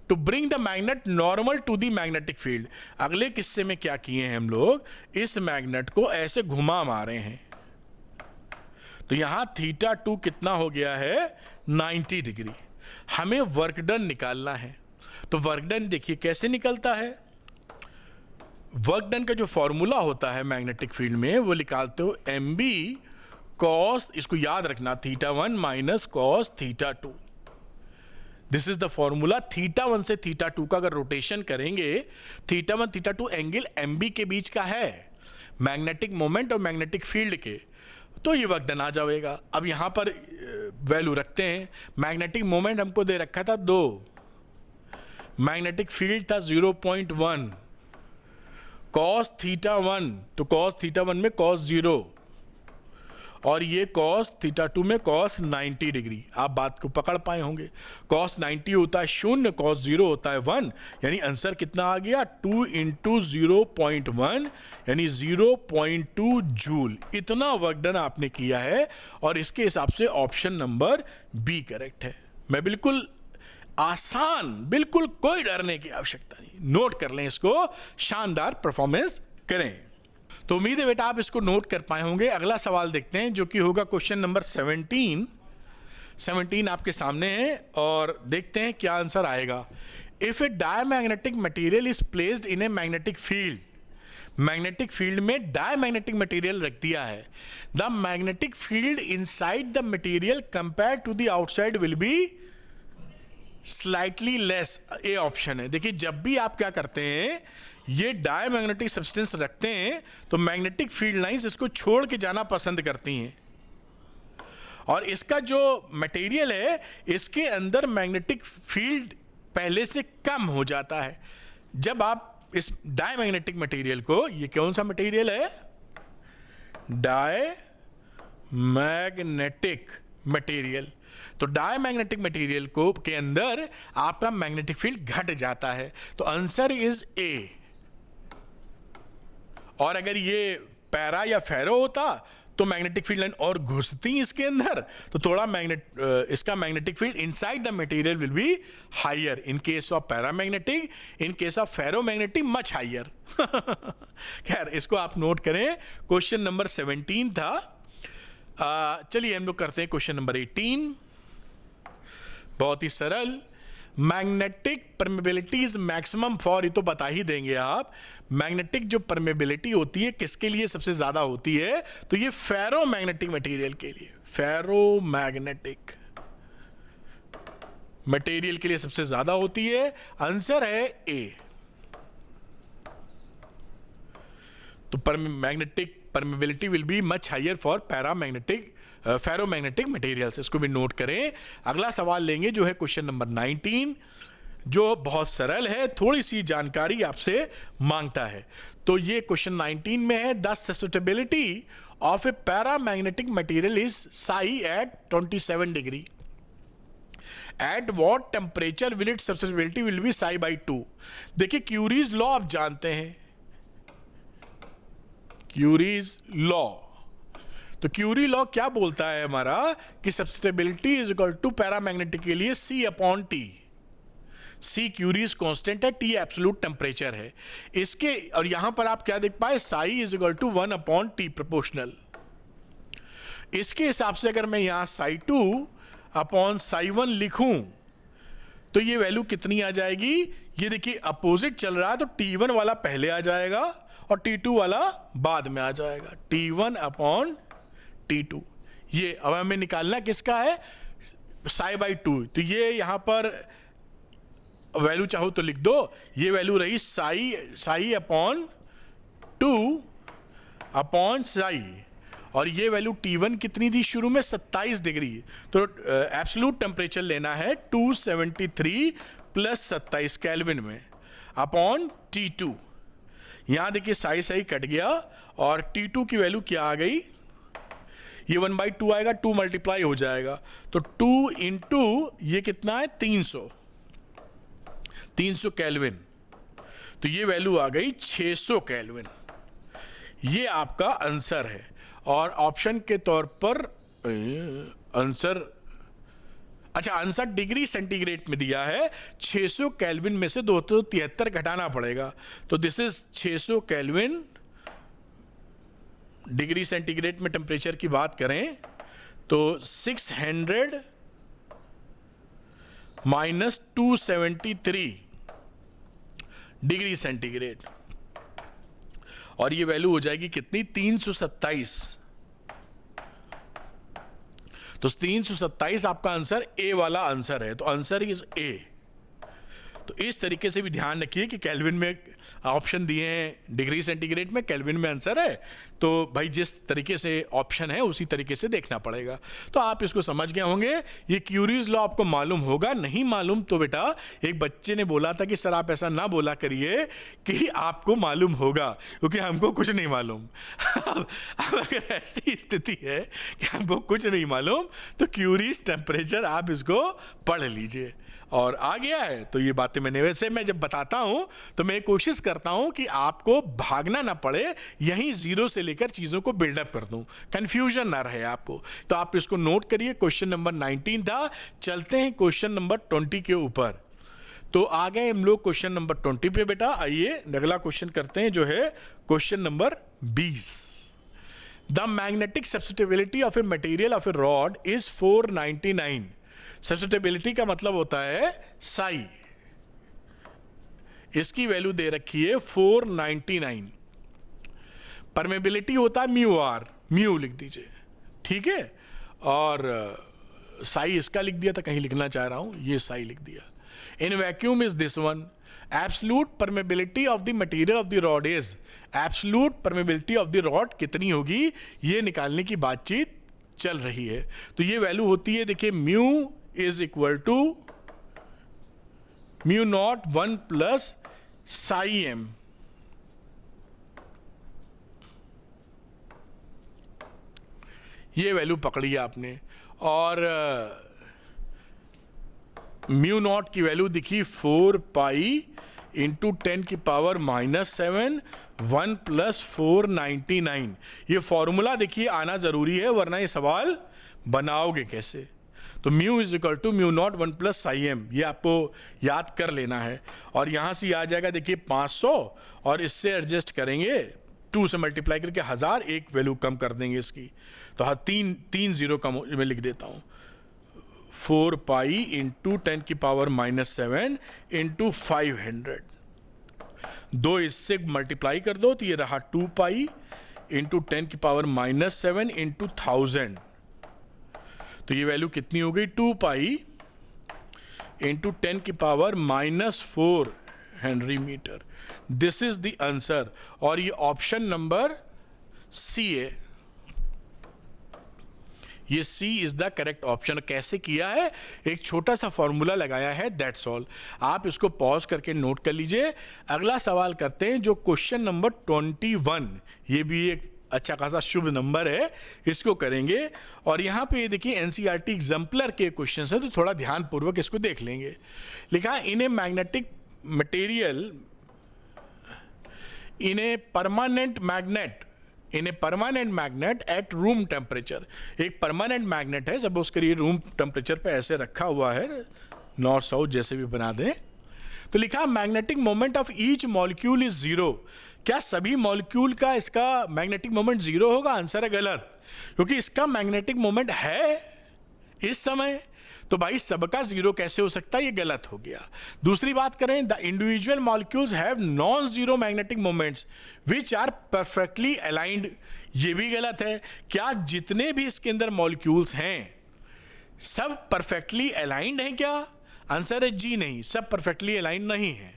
to bring the magnet normal to the magnetic field. अगले किस्से में क्या किए हैं हम लोग, इस मैग्नेट को ऐसे घुमा मारे हैं, तो यहां थीटा 2 कितना हो गया है, 90 डिग्री। हमें वर्क डन निकालना है, तो वर्क डन देखिए कैसे निकलता है। वर्क डन का जो फॉर्मूला होता है मैग्नेटिक फील्ड में, वो निकालते हो mb cos, इसको याद रखना, theta 1 minus cos theta 2। This is the formula. Theta 1 से थीटा 2 का अगर रोटेशन करेंगे, थीटा 1 थीटा 2 एंगल mb के बीच का है, मैग्नेटिक मोमेंट और मैग्नेटिक फील्ड के, तो ये वर्क डन आ जाएगा। अब यहां पर वैल्यू रखते हैं। मैग्नेटिक मोमेंट हमको दे रखा था 2, मैग्नेटिक फील्ड था 0.1, कॉस थीटा 1 तो कॉस थीटा 1 में कॉस 0, और ये कॉस थीटा 2 में कॉस 90 डिग्री। आप बात को पकड़ पाए होंगे। कॉस 90 होता है 0, कॉस 0 होता है 1, यानी आंसर कितना आ गया, 2 इंटू 0.1 यानी 0.2 जूल। इतना वर्क डन आपने किया है, और इसके हिसाब से ऑप्शन नंबर बी करेक्ट है। मैं बिल्कुल आसान, बिल्कुल कोई डरने की आवश्यकता नहीं, नोट कर लें इसको, शानदार परफॉर्मेंस करें। तो उम्मीद है बेटा आप इसको नोट कर पाए होंगे। अगला सवाल देखते हैं जो कि होगा क्वेश्चन नंबर 17 आपके सामने है, और देखते हैं क्या आंसर आएगा। If a diamagnetic material is placed in a magnetic field, magnetic field में डायमैग्नेटिक मटेरियल रख दिया है, the magnetic field inside the material compare to the outside will be slightly less. A option है। देखिए जब भी आप क्या करते हैं, ये डायमैग्नेटिक सब्सटेंस रखते हैं तो मैग्नेटिक फील्ड लाइंस इसको छोड़ के जाना पसंद करती हैं, और इसका जो मटेरियल है इसके अंदर मैग्नेटिक फील्ड पहले से कम हो जाता है। जब आप इस डायमैग्नेटिक मटेरियल को, ये कौन सा मटेरियल है, डायमैग्नेटिक मटेरियल, तो डायमैग्नेटिक मटेरियल को के अंदर आपका मैग्नेटिक फील्ड घट जाता है, तो आंसर इज ए। और अगर ये पैरा या फेरो होता तो मैग्नेटिक फील्ड लाइन और घुसती इसके अंदर, तो थोड़ा इसका magnetic field inside the material will be higher in case of paramagnetic, in case of ferromagnetic much higher. खैर इसको आप नोट करें। क्वेश्चन नंबर 17 था। चलिए हम लोग करते हैं क्वेश्चन नंबर 18। बहुत ही सरल। Magnetic permeability is maximum for, ये तो बता ही देंगे आप। मैग्नेटिक जो परमेबिलिटी होती है किसके लिए सबसे ज्यादा होती है, तो ये फेरोमैग्नेटिक मटेरियल के लिए, फेरोमैग्नेटिक मटेरियल के लिए सबसे ज्यादा होती है। आंसर है ए। तो magnetic permeability will be much higher for ferromagnetic materials. इसको भी नोट करें। अगला सवाल लेंगे जो है क्वेश्चन नंबर 19, जो बहुत सरल है, थोड़ी सी जानकारी आपसे मांगता है। तो ये क्वेश्चन 19 में है, the susceptibility of a paramagnetic material is psi at 27 degree. At what temperature will it susceptibility will be psi by 2। देखिए क्यूरीज लॉ आप जानते हैं, क्यूरीज लॉ। तो क्यूरी लॉ क्या बोलता है हमारा कि susceptibility is equal to paramagnetic के लिए C upon T। C Curie's constant है, T एब्सोल्यूट टेम्परेचर है इसके। और यहां पर आप क्या देख पाए, psi is equal to 1 upon T proportional. इसके हिसाब से अगर मैं यहां साई 2 अपॉन साई 1 लिखूं तो ये वैल्यू कितनी आ जाएगी? ये देखिए अपोजिट चल रहा है तो T1 वाला पहले आ जाएगा और T2 वाला बाद में आ जाएगा। T1 upon T2। ये अब हमें निकालना किसका है? साई बाई 2। तो ये यहां पर वैल्यू चाहो तो लिख दो। ये वैल्यू रही साई अपॉन 2 अपॉन साई, और ये वैल्यू T1 कितनी थी शुरू में? 27 डिग्री। तो एब्सोल्यूट टेम्परेचर लेना है 273 प्लस 27 केल्विन में अपॉन T2। यहां देखिए साई कट गया और T2 की वैल्यू क्या आ गई? ये 1/2 आएगा, 2 मल्टीप्लाई हो जाएगा तो 2 इंटू ये कितना है? 300 केल्विन। तो ये वैल्यू आ गई 600 केल्विन। ये आपका आंसर है। और ऑप्शन के तौर पर आंसर, अच्छा आंसर डिग्री सेंटीग्रेड में दिया है। 600 केल्विन में से 273 घटाना पड़ेगा। तो this is 600 kelvin. Degree centigrade में टेम्परेचर की बात करें तो 600 माइनस 273 डिग्री सेंटीग्रेड, और ये वैल्यू हो जाएगी कितनी? 327। तो 327 आपका आंसर ए वाला आंसर है। तो आंसर इज ए। तो इस तरीके से भी ध्यान रखिए कि केल्विन में ऑप्शन दिए हैं, डिग्री सेंटीग्रेड में, केल्विन में आंसर है। तो भाई जिस तरीके से ऑप्शन है उसी तरीके से देखना पड़ेगा। तो आप इसको समझ गए होंगे। ये क्यूरीज लॉ आपको मालूम होगा। नहीं मालूम तो बेटा, एक बच्चे ने बोला था कि सर आप ऐसा ना बोला करिए कि आपको मालूम होगा, क्योंकि हमको कुछ नहीं मालूम। अब अगर ऐसी स्थिति है कि हमको कुछ नहीं मालूम तो क्यूरीज टेम्परेचर आप इसको पढ़ लीजिए। और आ गया है तो ये बातें मैं जब बताता हूं तो मैं कोशिश करता हूं कि आपको भागना ना पड़े, यहीं जीरो से लेकर चीजों को बिल्डअप कर दूं, कंफ्यूजन ना रहे आपको। तो आप इसको नोट करिए। क्वेश्चन नंबर 19 था। चलते हैं क्वेश्चन नंबर 20 के ऊपर। तो आ गए हम लोग क्वेश्चन नंबर 20 पे बेटा। आइए अगला क्वेश्चन करते हैं जो है question number 20। The magnetic susceptibility of a material of a rod is 499। Susceptibility का मतलब होता है साई। इसकी वैल्यू दे रखी है 499। परमेबिलिटी होता है म्यू आर, म्यू लिख दीजिए, ठीक है। और साई इसका लिख दिया था, कहीं लिखना चाह रहा हूं, ये साई लिख दिया। In vacuum is this one. Absolute permeability of the material of the rod is, absolute permeability of the rod कितनी होगी ये निकालने की बातचीत चल रही है। तो ये वैल्यू होती है, देखिए mu is equal to mu not 1 plus psi M. ये वैल्यू पकड़ी आपने, और म्यू नॉट की वैल्यू दिखी 4 पाई इंटू 10 की पावर -7 1 प्लस 499। ये फॉर्मूला देखिए आना जरूरी है, वरना ये सवाल बनाओगे कैसे। तो mu is equal to mu not 1 plus psi M, ये आपको याद कर लेना है। और यहां से आ जाएगा देखिए 500, और इससे एडजस्ट करेंगे 2 से मल्टीप्लाई करके 1000, एक वैल्यू कम कर देंगे इसकी। तो हाँ, तीन जीरो कम मैं लिख देता हूं। 4 पाई इंटू 10 की पावर -7 इंटू 500। 2 इससे मल्टीप्लाई कर दो तो ये रहा 2 पाई इंटू 10 की पावर -7 इंटू 1000। तो ये वैल्यू कितनी हो गई? 2 पाई इंटू 10 की power -4 henry metre. This is the answer, और ये ऑप्शन नंबर सी है, ये C is the correct option. कैसे किया है, एक छोटा सा फॉर्मूला लगाया है, दैट्स ऑल। आप इसको पॉज करके नोट कर लीजिए। अगला सवाल करते हैं, जो क्वेश्चन नंबर 21, ये भी एक अच्छा खासा शुभ नंबर है, इसको करेंगे। और यहाँ पे देखिए एनसीईआरटी एग्जाम्पलर के क्वेश्चन है, तो थोड़ा ध्यानपूर्वक इसको देख लेंगे। लिखा in a magnetic material in a permanent magnet at room temperature. एक परमानेंट मैग्नेट है, सपोज करिए रूम टेम्परेचर पे ऐसे रखा हुआ है, नॉर्थ साउथ जैसे भी बना दें, तो लिखा magnetic moment of each molecule is zero. क्या सभी मॉलिक्यूल का इसका मैग्नेटिक मोमेंट जीरो होगा? आंसर है गलत, क्योंकि इसका मैग्नेटिक मोमेंट है इस समय, तो भाई सबका जीरो कैसे हो सकता है, ये गलत हो गया। दूसरी बात करें, the individual molecules have non zero magnetic moments which are perfectly aligned, ये भी गलत है। क्या जितने भी इसके अंदर मॉलिक्यूल्स हैं सब परफेक्टली अलाइंड हैं क्या? आंसर है जी नहीं, सब परफेक्टली अलाइंड नहीं है।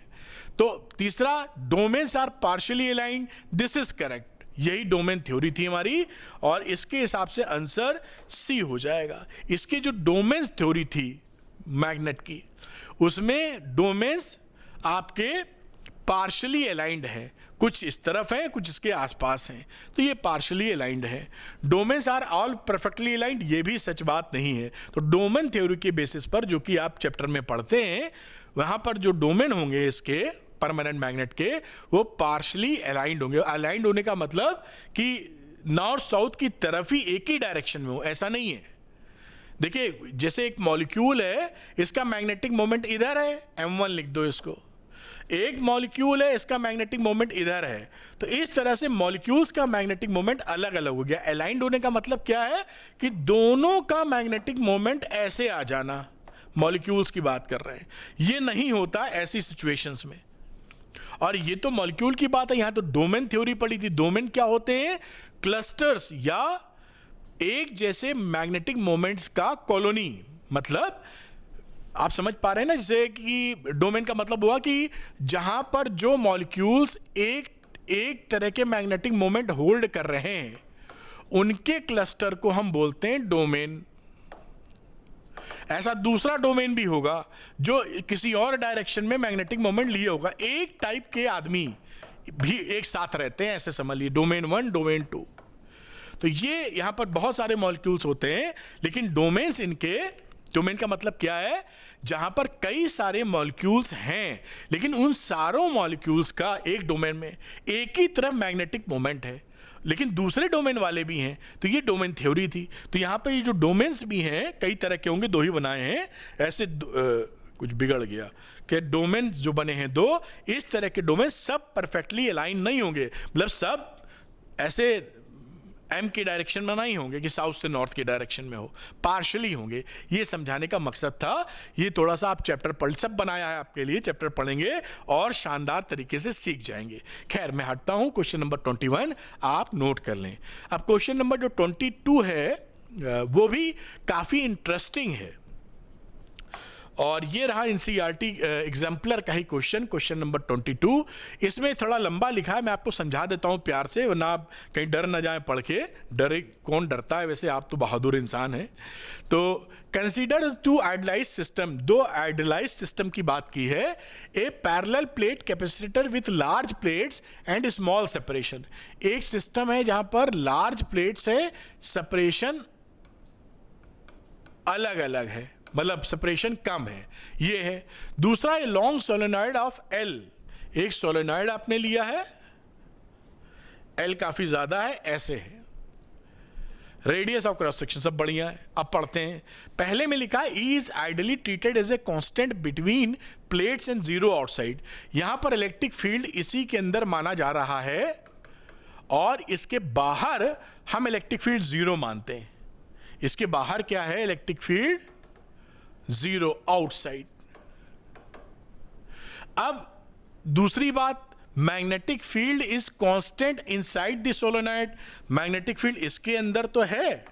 तो तीसरा, domains are partially aligned, this is correct, यही डोमेन थ्योरी थी हमारी, और इसके हिसाब से आंसर सी हो जाएगा। इसकी जो डोमेन थ्योरी थी मैग्नेट की, उसमें डोमेन्स आपके पार्शियली अलाइंड है, कुछ इस तरफ है कुछ इसके आसपास हैं, तो ये पार्शियली अलाइंड है। Domains are all perfectly aligned, ये भी सच बात नहीं है। तो डोमेन थ्योरी के बेसिस पर, जो कि आप चैप्टर में पढ़ते हैं, वहां पर जो डोमेन होंगे इसके परमानेंट मैग्नेट के, वो पार्शियली अलाइंड होंगे। अलाइंड होने का मतलब कि नॉर्थ साउथ की तरफ ही एक ही डायरेक्शन में हो, ऐसा नहीं है। देखिए जैसे एक मॉलिक्यूल है, इसका मैग्नेटिक मोमेंट इधर है, m1 लिख दो इसको। एक मॉलिक्यूल है, इसका मैग्नेटिक मोमेंट इधर है, तो इस तरह से मॉलिक्यूल्स का मैग्नेटिक मोमेंट अलग अलग हो गया। अलाइंड होने का मतलब क्या है कि दोनों का मैग्नेटिक मोमेंट ऐसे आ जाना, मॉलिक्यूल्स की बात कर रहे हैं। ये नहीं होता ऐसी सिचुएशंस में, और ये तो मॉलिक्यूल की बात है, यहां तो डोमेन थ्योरी पढ़ी थी। डोमेन क्या होते हैं? क्लस्टर्स या एक जैसे मैग्नेटिक मोमेंट्स का कॉलोनी। मतलब आप समझ पा रहे हैं ना, जैसे कि डोमेन का मतलब हुआ कि जहां पर जो मॉलिक्यूल्स एक तरह के मैग्नेटिक मोमेंट होल्ड कर रहे हैं, उनके क्लस्टर को हम बोलते हैं डोमेन। ऐसा दूसरा डोमेन भी होगा जो किसी और डायरेक्शन में मैग्नेटिक मोमेंट लिए होगा। एक टाइप के आदमी भी एक साथ रहते हैं, ऐसे समझ लिए, डोमेन 1 डोमेन 2। तो ये यहां पर बहुत सारे मॉलिक्यूल्स होते हैं, लेकिन डोमेन्स इनके, डोमेन का मतलब क्या है? जहां पर कई सारे मॉलिक्यूल्स हैं, लेकिन उन सारों मॉलिक्यूल्स का एक डोमेन में एक ही तरफ मैग्नेटिक मोमेंट है, लेकिन दूसरे डोमेन वाले भी हैं। तो ये डोमेन थ्योरी थी। तो यहाँ पे ये जो डोमेन्स भी हैं कई तरह के होंगे, 2 ही बनाए हैं, ऐसे कुछ बिगड़ गया कि डोमेन जो बने हैं 2, इस तरह के डोमेन सब परफेक्टली अलाइन नहीं होंगे, मतलब सब ऐसे एम की डायरेक्शन में नहीं होंगे कि साउथ से नॉर्थ की डायरेक्शन में हो, पार्शियली होंगे। ये समझाने का मकसद था। ये थोड़ा सा आप चैप्टर पढ़, सब बनाया है आपके लिए, चैप्टर पढ़ेंगे और शानदार तरीके से सीख जाएंगे। खैर मैं हटता हूं, क्वेश्चन नंबर 21 आप नोट कर लें। अब क्वेश्चन नंबर जो 22 है वो भी काफी इंटरेस्टिंग है, और ये रहा एनसीईआरटी एग्जाम्पलर का ही क्वेश्चन नंबर 22। इसमें थोड़ा लंबा लिखा है, मैं आपको समझा देता हूँ प्यार से, वरना आप कहीं डर ना जाएं पढ़ के। डरे, कौन डरता है वैसे, आप तो बहादुर इंसान हैं। तो consider 2 idealised system, 2 idealised system की बात की है। A parallel plate capacitor with large plates and small separation. एक सिस्टम है जहां पर लार्ज प्लेट्स है, सेपरेशन अलग अलग है, मतलब सेपरेशन कम है, ये है। दूसरा है लॉन्ग सोलेनॉइड ऑफ एल। एक सोलेनॉइड आपने लिया है, एल काफी ज्यादा है, ऐसे है। रेडियस ऑफ क्रॉस सेक्शन सब बढ़िया है। अब पढ़ते हैं। पहले में लिखा है is ideally treated as a constant between plates and zero outside. यहां पर इलेक्ट्रिक फील्ड इसी के अंदर माना जा रहा है, और इसके बाहर हम इलेक्ट्रिक फील्ड जीरो मानते हैं। इसके बाहर क्या है? Electric field zero, outside. अब दूसरी बात, magnetic field is constant inside the solenoid. Magnetic field इसके अंदर तो है,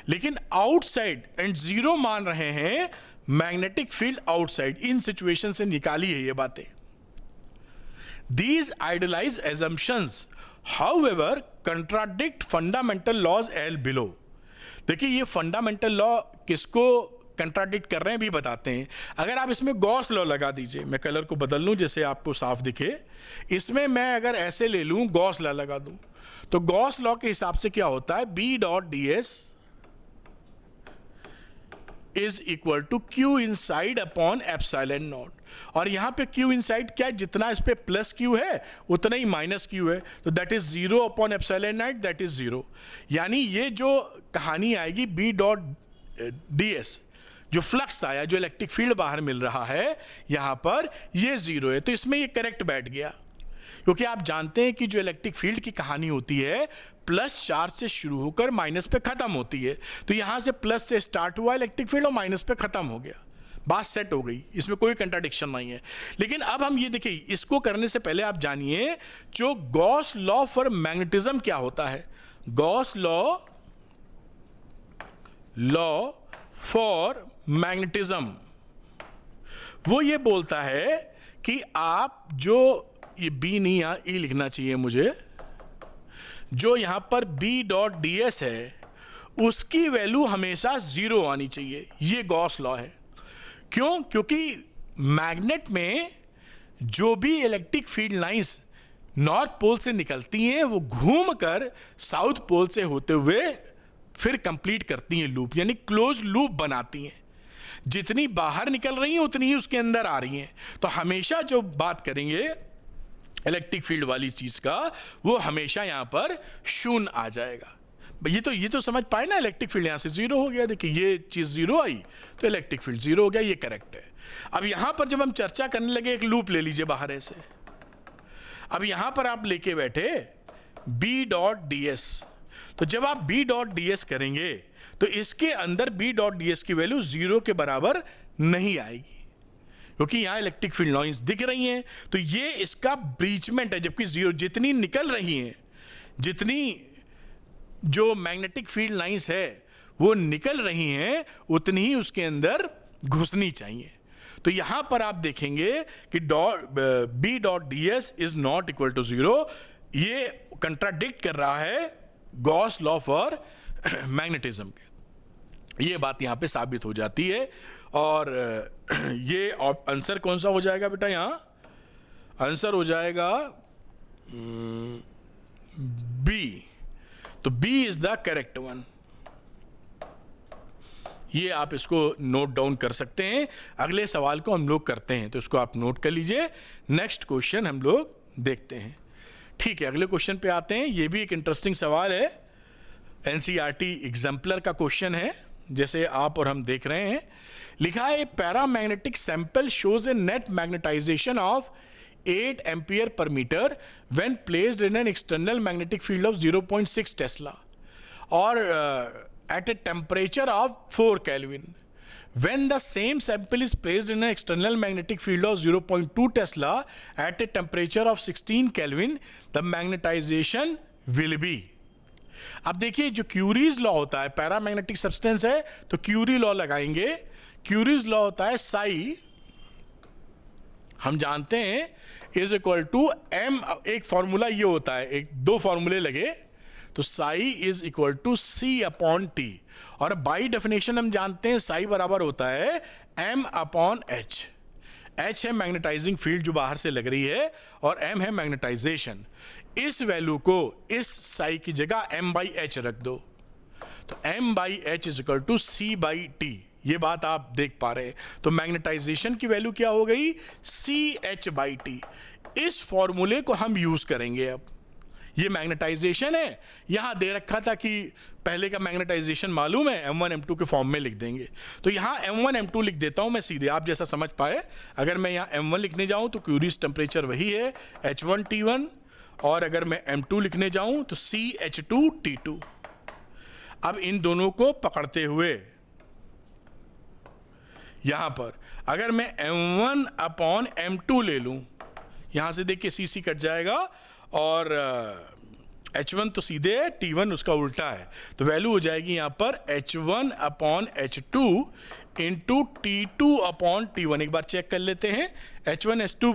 लेकिन आउटसाइड, एंड जीरो मान रहे हैं मैग्नेटिक फील्ड आउटसाइड। इन सिचुएशन से निकाली है ये बातें। These idealized assumptions, however, contradict fundamental laws as below. देखिए ये फंडामेंटल लॉ किसको कंट्राडिक्ट कर रहे हैं भी बताते हैं. अगर आप इसमें गॉस लॉ लगा दीजिए, मैं कलर को बदल लूं जैसे आपको साफ दिखे, इसमें मैं अगर ऐसे ले लूं गॉस लॉ लगा दूं, तो गॉस लॉ के हिसाब से क्या होता है, B dot D S is equal to Q inside upon epsilon not. और यहां पे क्यू इनसाइड क्या है, जितना इस पे प्लस क्यू है उतना ही माइनस क्यू है, तो that is 0 upon epsilon not, that is 0. यानी ये जो कहानी आएगी बी डॉट डी एस, जो फ्लक्स आया, जो इलेक्ट्रिक फील्ड बाहर मिल रहा है यहां पर, ये 0 है. तो इसमें ये करेक्ट बैठ गया, क्योंकि आप जानते हैं कि जो इलेक्ट्रिक फील्ड की कहानी होती है प्लस चार्ज से शुरू होकर माइनस पे खत्म होती है. तो यहां से प्लस से स्टार्ट हुआ इलेक्ट्रिक फील्ड और माइनस पे खत्म हो गया, बात सेट हो गई, इसमें कोई कंट्राडिक्शन नहीं है. लेकिन अब हम ये देखिए, इसको करने से पहले आप जानिए जो गॉस लॉ फॉर मैग्नेटिज्म क्या होता है. गॉस लॉ फॉर मैग्नेटिज्म वो ये बोलता है कि आप जो, ये बी नहीं यहां ई लिखना चाहिए मुझे, जो यहां पर बी डॉट डी एस है उसकी वैल्यू हमेशा 0 आनी चाहिए. ये गॉस लॉ है. क्यों? क्योंकि मैग्नेट में जो भी electric field lines north pole से निकलती हैं वो घूमकर साउथ पोल से होते हुए फिर कंप्लीट करती हैं लूप, यानी क्लोज लूप बनाती हैं. जितनी बाहर निकल रही हैं उतनी ही उसके अंदर आ रही हैं. तो हमेशा जो बात करेंगे इलेक्ट्रिक फील्ड वाली चीज का, वो हमेशा यहां पर शून्य आ जाएगा. ये तो समझ पाए ना, इलेक्ट्रिक फील्ड यहां से 0 हो गया. देखिए ये चीज 0 आई तो इलेक्ट्रिक फील्ड 0 हो गया, ये करेक्ट है. अब यहां पर जब हम चर्चा करने लगे, एक लूप ले लीजिए बाहर ऐसे. अब यहां पर आप लेके बैठे बी डॉट डी एस, तो जब आप बी डॉट डी एस करेंगे तो इसके अंदर बी डॉट डी एस की वैल्यू 0 के बराबर नहीं आएगी, क्योंकि यहां इलेक्ट्रिक फील्ड लाइंस दिख रही हैं. तो ये इसका ब्रीचमेंट है, जबकि 0 जितनी निकल रही हैं, जितनी जो मैग्नेटिक फील्ड लाइंस है वो निकल रही हैं, उतनी ही उसके अंदर घुसनी चाहिए. तो यहां पर आप देखेंगे कि B dot D S is not equal to 0. ये कंट्राडिक्ट कर रहा है गॉस लॉ फॉर मैग्नेटिज्म के. ये बात यहां पे साबित हो जाती है. और ये आंसर कौन सा हो जाएगा बेटा, यहां आंसर हो जाएगा बी. तो B is the correct one. ये आप इसको नोट डाउन कर सकते हैं. अगले सवाल को हम लोग करते हैं, तो इसको आप नोट कर लीजिए. नेक्स्ट क्वेश्चन हम लोग देखते हैं. ठीक है, अगले क्वेश्चन पे आते हैं. ये भी एक इंटरेस्टिंग सवाल है, एनसीईआरटी एग्जाम्पलर का क्वेश्चन है, जैसे आप और हम देख रहे हैं. लिखा है paramagnetic sample shows a net magnetization of 8 ampere per metre when placed in an external magnetic field of 0.6 Tesla or at a temperature of 4 Kelvin. When the same sample is placed in an external magnetic field of 0.2 Tesla at a temperature of 16 Kelvin, the magnetization will be. अब देखिए जो curies law होता है, paramagnetic substance है तो Curie law लगाएंगे. Curie's law होता है साई, हम जानते हैं, इज इक्वल टू एम. एक फॉर्मूला ये होता है, एक दो फॉर्मूले लगे, तो psi is equal to C upon T. और बाई डेफिनेशन हम जानते हैं साई बराबर होता है एम अपॉन एच. एच है मैग्नेटाइजिंग फील्ड जो बाहर से लग रही है, और एम है मैग्नेटाइजेशन. इस वैल्यू को इस साई की जगह एम बाई एच रख दो, तो M by H is equal to C by T. ये बात आप देख पा रहे हैं. तो मैग्नेटाइजेशन की वैल्यू क्या हो गई, सी एच बाई टी. इस फॉर्मूले को हम यूज करेंगे. अब ये मैग्नेटाइजेशन है, यहां दे रखा था कि पहले का मैग्नेटाइजेशन मालूम है, M1 M2 के फॉर्म में लिख देंगे. तो यहां M1 M2 लिख देता हूं मैं सीधे, आप जैसा समझ पाए. अगर मैं यहां M1 लिखने जाऊं तो क्यूरीज टेम्परेचर वही है H1 T1, और अगर मैं M2 लिखने जाऊं तो CH2 T2. अब इन दोनों को पकड़ते हुए यहां पर अगर मैं M1 अपॉन M2 ले लूं, यहां से देखिए CC कट जाएगा, और H1 तो सीधे है, T1 उसका उल्टा है, तो वैल्यू हो जाएगी यहां पर H1 upon H2 into T2 upon T1. एक बार चेक कर लेते हैं. H1 H2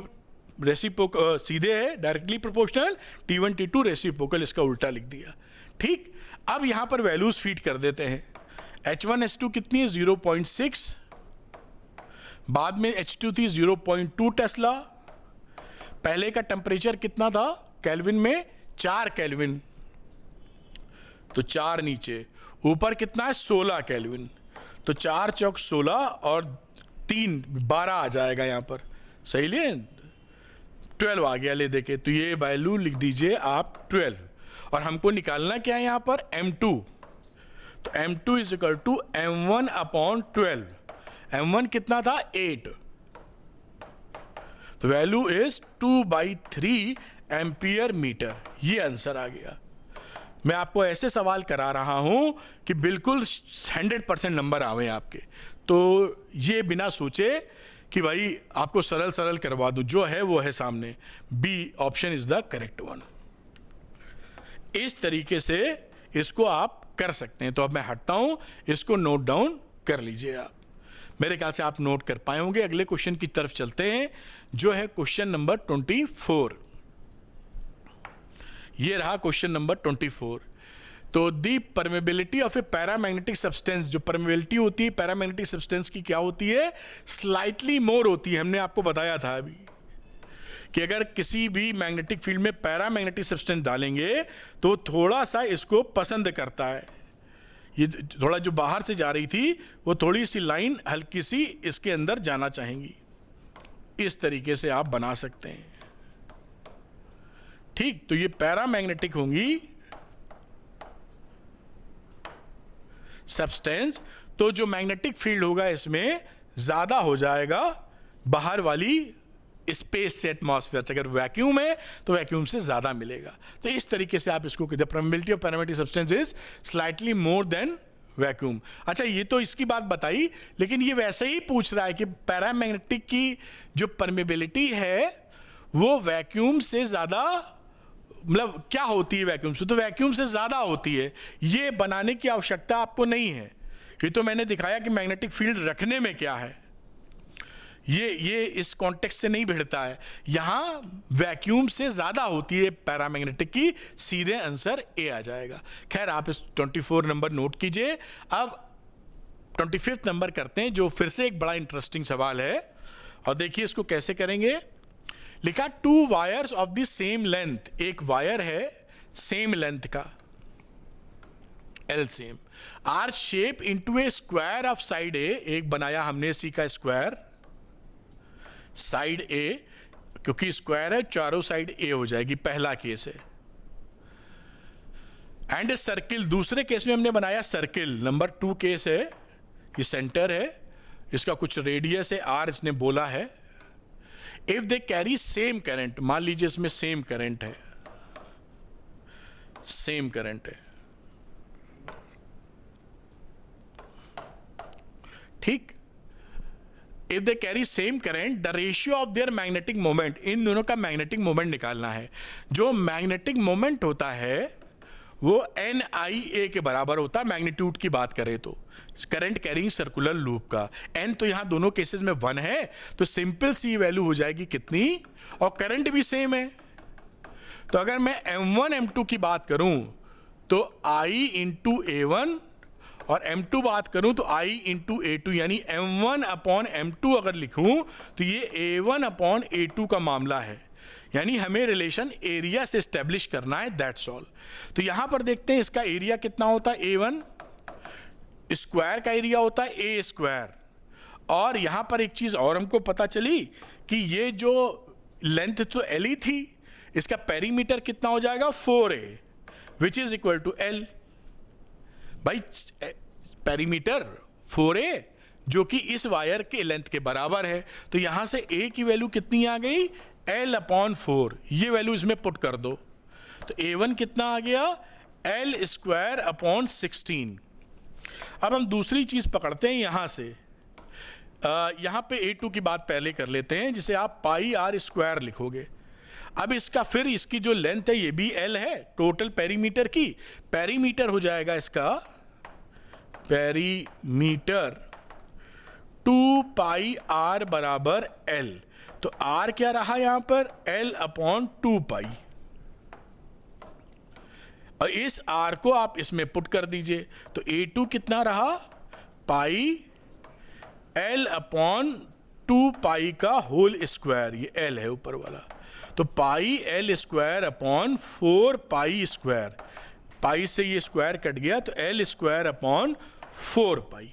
सीधे है, directly proportional, T1 T2 reciprocal, इसका उल्टा लिख दिया। ठीक, अब यहां पर वैल्यूज फीड कर देते हैं। H1 H2 कितनी है 0.6, बाद में H2 थी 0.2 टेस्ला, पहले का टेम्परेचर कितना था केल्विन में 4 केल्विन, तो 4 नीचे, ऊपर कितना है 16 केल्विन, तो 4 चौक 16 और 3 12 आ जाएगा यहां पर, सही लिए 12 आ गया, ले देखे, तो ये वैल्यू लिख दीजिए आप 12, और हमको निकालना क्या है यहां पर M2, तो M2 is equal to M1 upon 12, M1 कितना था 8, तो वैल्यू इज 2/3 एम्पियर मीटर, ये आंसर आ गया। मैं आपको ऐसे सवाल करा रहा हूं कि बिल्कुल 100% नंबर आवे आपके, तो ये बिना सोचे कि भाई आपको सरल सरल करवा दूं, जो है वो है सामने, B option is the correct one. इस तरीके से इसको आप कर सकते हैं। तो अब मैं हटता हूं, इसको नोट डाउन कर लीजिए आप, मेरे ख्याल से आप नोट कर पाए होंगे। अगले क्वेश्चन की तरफ चलते हैं, जो है क्वेश्चन नंबर 24। ये रहा क्वेश्चन नंबर 24। तो the permeability of a paramagnetic substance, जो परमेबिलिटी होती है पैरामैग्नेटिक सब्सटेंस की क्या होती है, स्लाइटली मोर होती है। हमने आपको बताया था अभी कि अगर किसी भी मैग्नेटिक फील्ड में पैरामैग्नेटिक सब्सटेंस डालेंगे तो थोड़ा सा इसको पसंद करता है। ये थोड़ा जो बाहर से जा रही थी वो थोड़ी सी लाइन हल्की सी इसके अंदर जाना चाहेंगी, इस तरीके से आप बना सकते हैं। ठीक, तो ये पैरामैग्नेटिक होंगी सब्सटेंस, तो जो मैग्नेटिक फील्ड होगा इसमें ज्यादा हो जाएगा बाहर वाली स्पेस से, एटमॉस्फेयर से। अगर वैक्यूम है तो वैक्यूम से ज्यादा मिलेगा। तो इस तरीके से आप इसको कहते हैं, permeability of paramagnetic substance is slightly more than vacuum. अच्छा, ये तो इसकी बात बताई, लेकिन ये वैसे ही पूछ रहा है कि पैरामैग्नेटिक की जो परमेबिलिटी है वो वैक्यूम से ज्यादा, मतलब क्या होती है वैक्यूम से, तो वैक्यूम से ज्यादा होती है। ये बनाने की आवश्यकता आपको नहीं है, ये तो मैंने दिखाया कि मैग्नेटिक फील्ड रखने में क्या है। ये इस कॉन्टेक्स्ट से नहीं भिड़ता है, यहां वैक्यूम से ज्यादा होती है पैरामैग्नेटिक की, सीधे आंसर ए आ जाएगा। खैर, आप इस 24 नंबर नोट कीजिए। अब 25 नंबर करते हैं, जो फिर से एक बड़ा इंटरेस्टिंग सवाल है, और देखिए इसको कैसे करेंगे। लिखा 2 wires of the same length, एक वायर है सेम लेंथ का, L same, are shape into a square of side A, एक बनाया हमने सी का स्क्वायर, साइड ए, क्योंकि स्क्वायर है चारों साइड ए हो जाएगी, पहला केस है। एंड ए सर्किल, दूसरे केस में हमने बनाया सर्किल, नंबर 2 केस है, ये सेंटर है, इसका कुछ रेडियस है आर, इसने बोला है। If they carry same current, मान लीजिए इसमें सेम करंट है, सेम करंट है, ठीक। If they carry same current, the ratio of their magnetic moment, इन दोनों का मैग्नेटिक मोमेंट निकालना है। जो मैग्नेटिक मोमेंट होता है वो NIA के बराबर होता है, मैग्नीट्यूड की बात करें तो, करंट कैरिंग सर्कुलर लूप का। n तो यहां दोनों केसेस में 1 है, तो सिंपल सी वैल्यू हो जाएगी कितनी, और करंट भी सेम है। तो अगर मैं M1 M2 की बात करूं तो I इंटू A1, और M2 बात करूं तो I इंटू A2, यानी M1 अपॉन M2 अगर लिखूं तो ये A1 अपॉन A2 का मामला है। यानी हमें रिलेशन एरिया से स्टैब्लिश करना है, दैट्स ऑल। तो यहां पर देखते हैं इसका एरिया कितना होता है, A1 स्क्वायर का एरिया होता है A स्क्वायर। और यहां पर एक चीज और हमको पता चली कि ये जो लेंथ तो L ही थी, इसका पेरीमीटर कितना हो जाएगा 4A, which is equal to L। भाई पेरीमीटर 4A जो कि इस वायर के लेंथ के बराबर है, तो यहां से A की वैल्यू कितनी आ गई, L अपॉन 4, ये वैल्यू इसमें पुट कर दो, तो A1 कितना आ गया, L स्क्वायर अपॉन 16। अब हम दूसरी चीज पकड़ते हैं यहां से, यहां पे A2 की बात पहले कर लेते हैं, जिसे आप पाई R स्क्वायर लिखोगे। अब इसका फिर इसकी जो लेंथ है ये भी L है, टोटल पेरीमीटर की, पेरीमीटर हो जाएगा इसका पेरीमीटर 2 पाई R बराबर L। तो R क्या रहा यहां पर, L/2 पाई, और इस R को आप इसमें पुट कर दीजिए, तो A2 कितना रहा, पाई L/2 पाई का होल स्क्वायर, ये L है ऊपर वाला, तो पाई L² 4 पाई स्क्वायर, पाई से ये स्क्वायर कट गया तो L² 4 पाई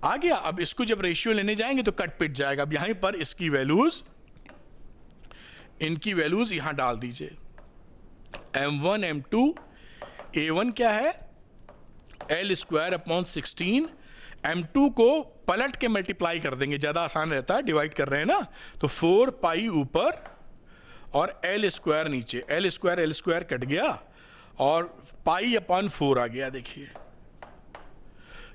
आ गया। अब इसको जब रेशियो लेने जाएंगे तो कट पिट जाएगा। अब यहां पर इसकी वैल्यूज, इनकी वैल्यूज यहां डाल दीजिए, M1 M2, A1 क्या है, L² 16, M2 को पलट के मल्टीप्लाई कर देंगे, ज्यादा आसान रहता है, डिवाइड कर रहे हैं ना, तो 4 पाई ऊपर और L² नीचे, L² कट गया और पाई/4 आ गया। देखिए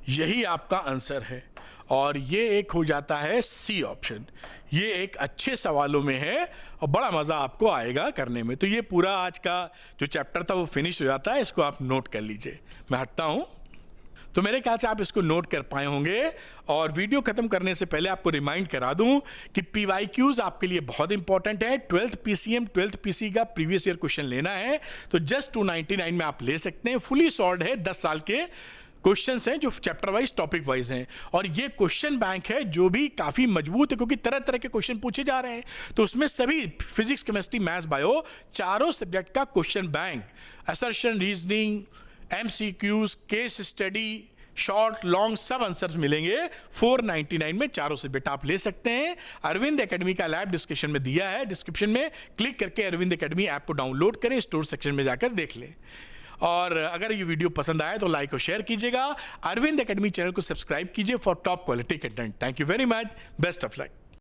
यही आपका आंसर है, और ये एक हो जाता है सी ऑप्शन। ये एक अच्छे सवालों में है और बड़ा मजा आपको आएगा करने में। तो ये पूरा आज का जो चैप्टर था वो फिनिश हो जाता है, इसको आप नोट कर लीजिए। मैं हटता हूं। तो मेरे ख्याल से आप इसको नोट कर पाए होंगे, और वीडियो खत्म करने से पहले आपको रिमाइंड करा दूं कि PYQs आपके लिए बहुत इंपॉर्टेंट है। 12th PCM 12th PC का प्रीवियस ईयर क्वेश्चन लेना है तो जस्ट 299 में आप ले सकते हैं। फुली सॉल्व्ड है, 10 साल के क्वेश्चंस हैं जो चैप्टर वाइज टॉपिक वाइज हैं, और ये क्वेश्चन बैंक है जो भी काफी मजबूत है, क्योंकि तरह तरह के क्वेश्चन पूछे जा रहे हैं। तो उसमें सभी फिजिक्स, केमिस्ट्री, मैथ्स, बायो, चारों सब्जेक्ट का question bank, assertion, reasoning, MCQs, case study, short long, सब आंसर्स मिलेंगे 499 में, चारों सब्जेक्ट आप ले सकते हैं। अरविंद एकेडमी का लैब डिस्क्रिप्शन में दिया है, डिस्क्रिप्शन में क्लिक करके अरविंद एकेडमी ऐप को डाउनलोड करें, स्टोर सेक्शन में जाकर देख लें। और अगर ये वीडियो पसंद आए तो लाइक और शेयर कीजिएगा। अरविंद एकेडमी चैनल को सब्सक्राइब कीजिए for top quality content. Thank you very much, best of luck.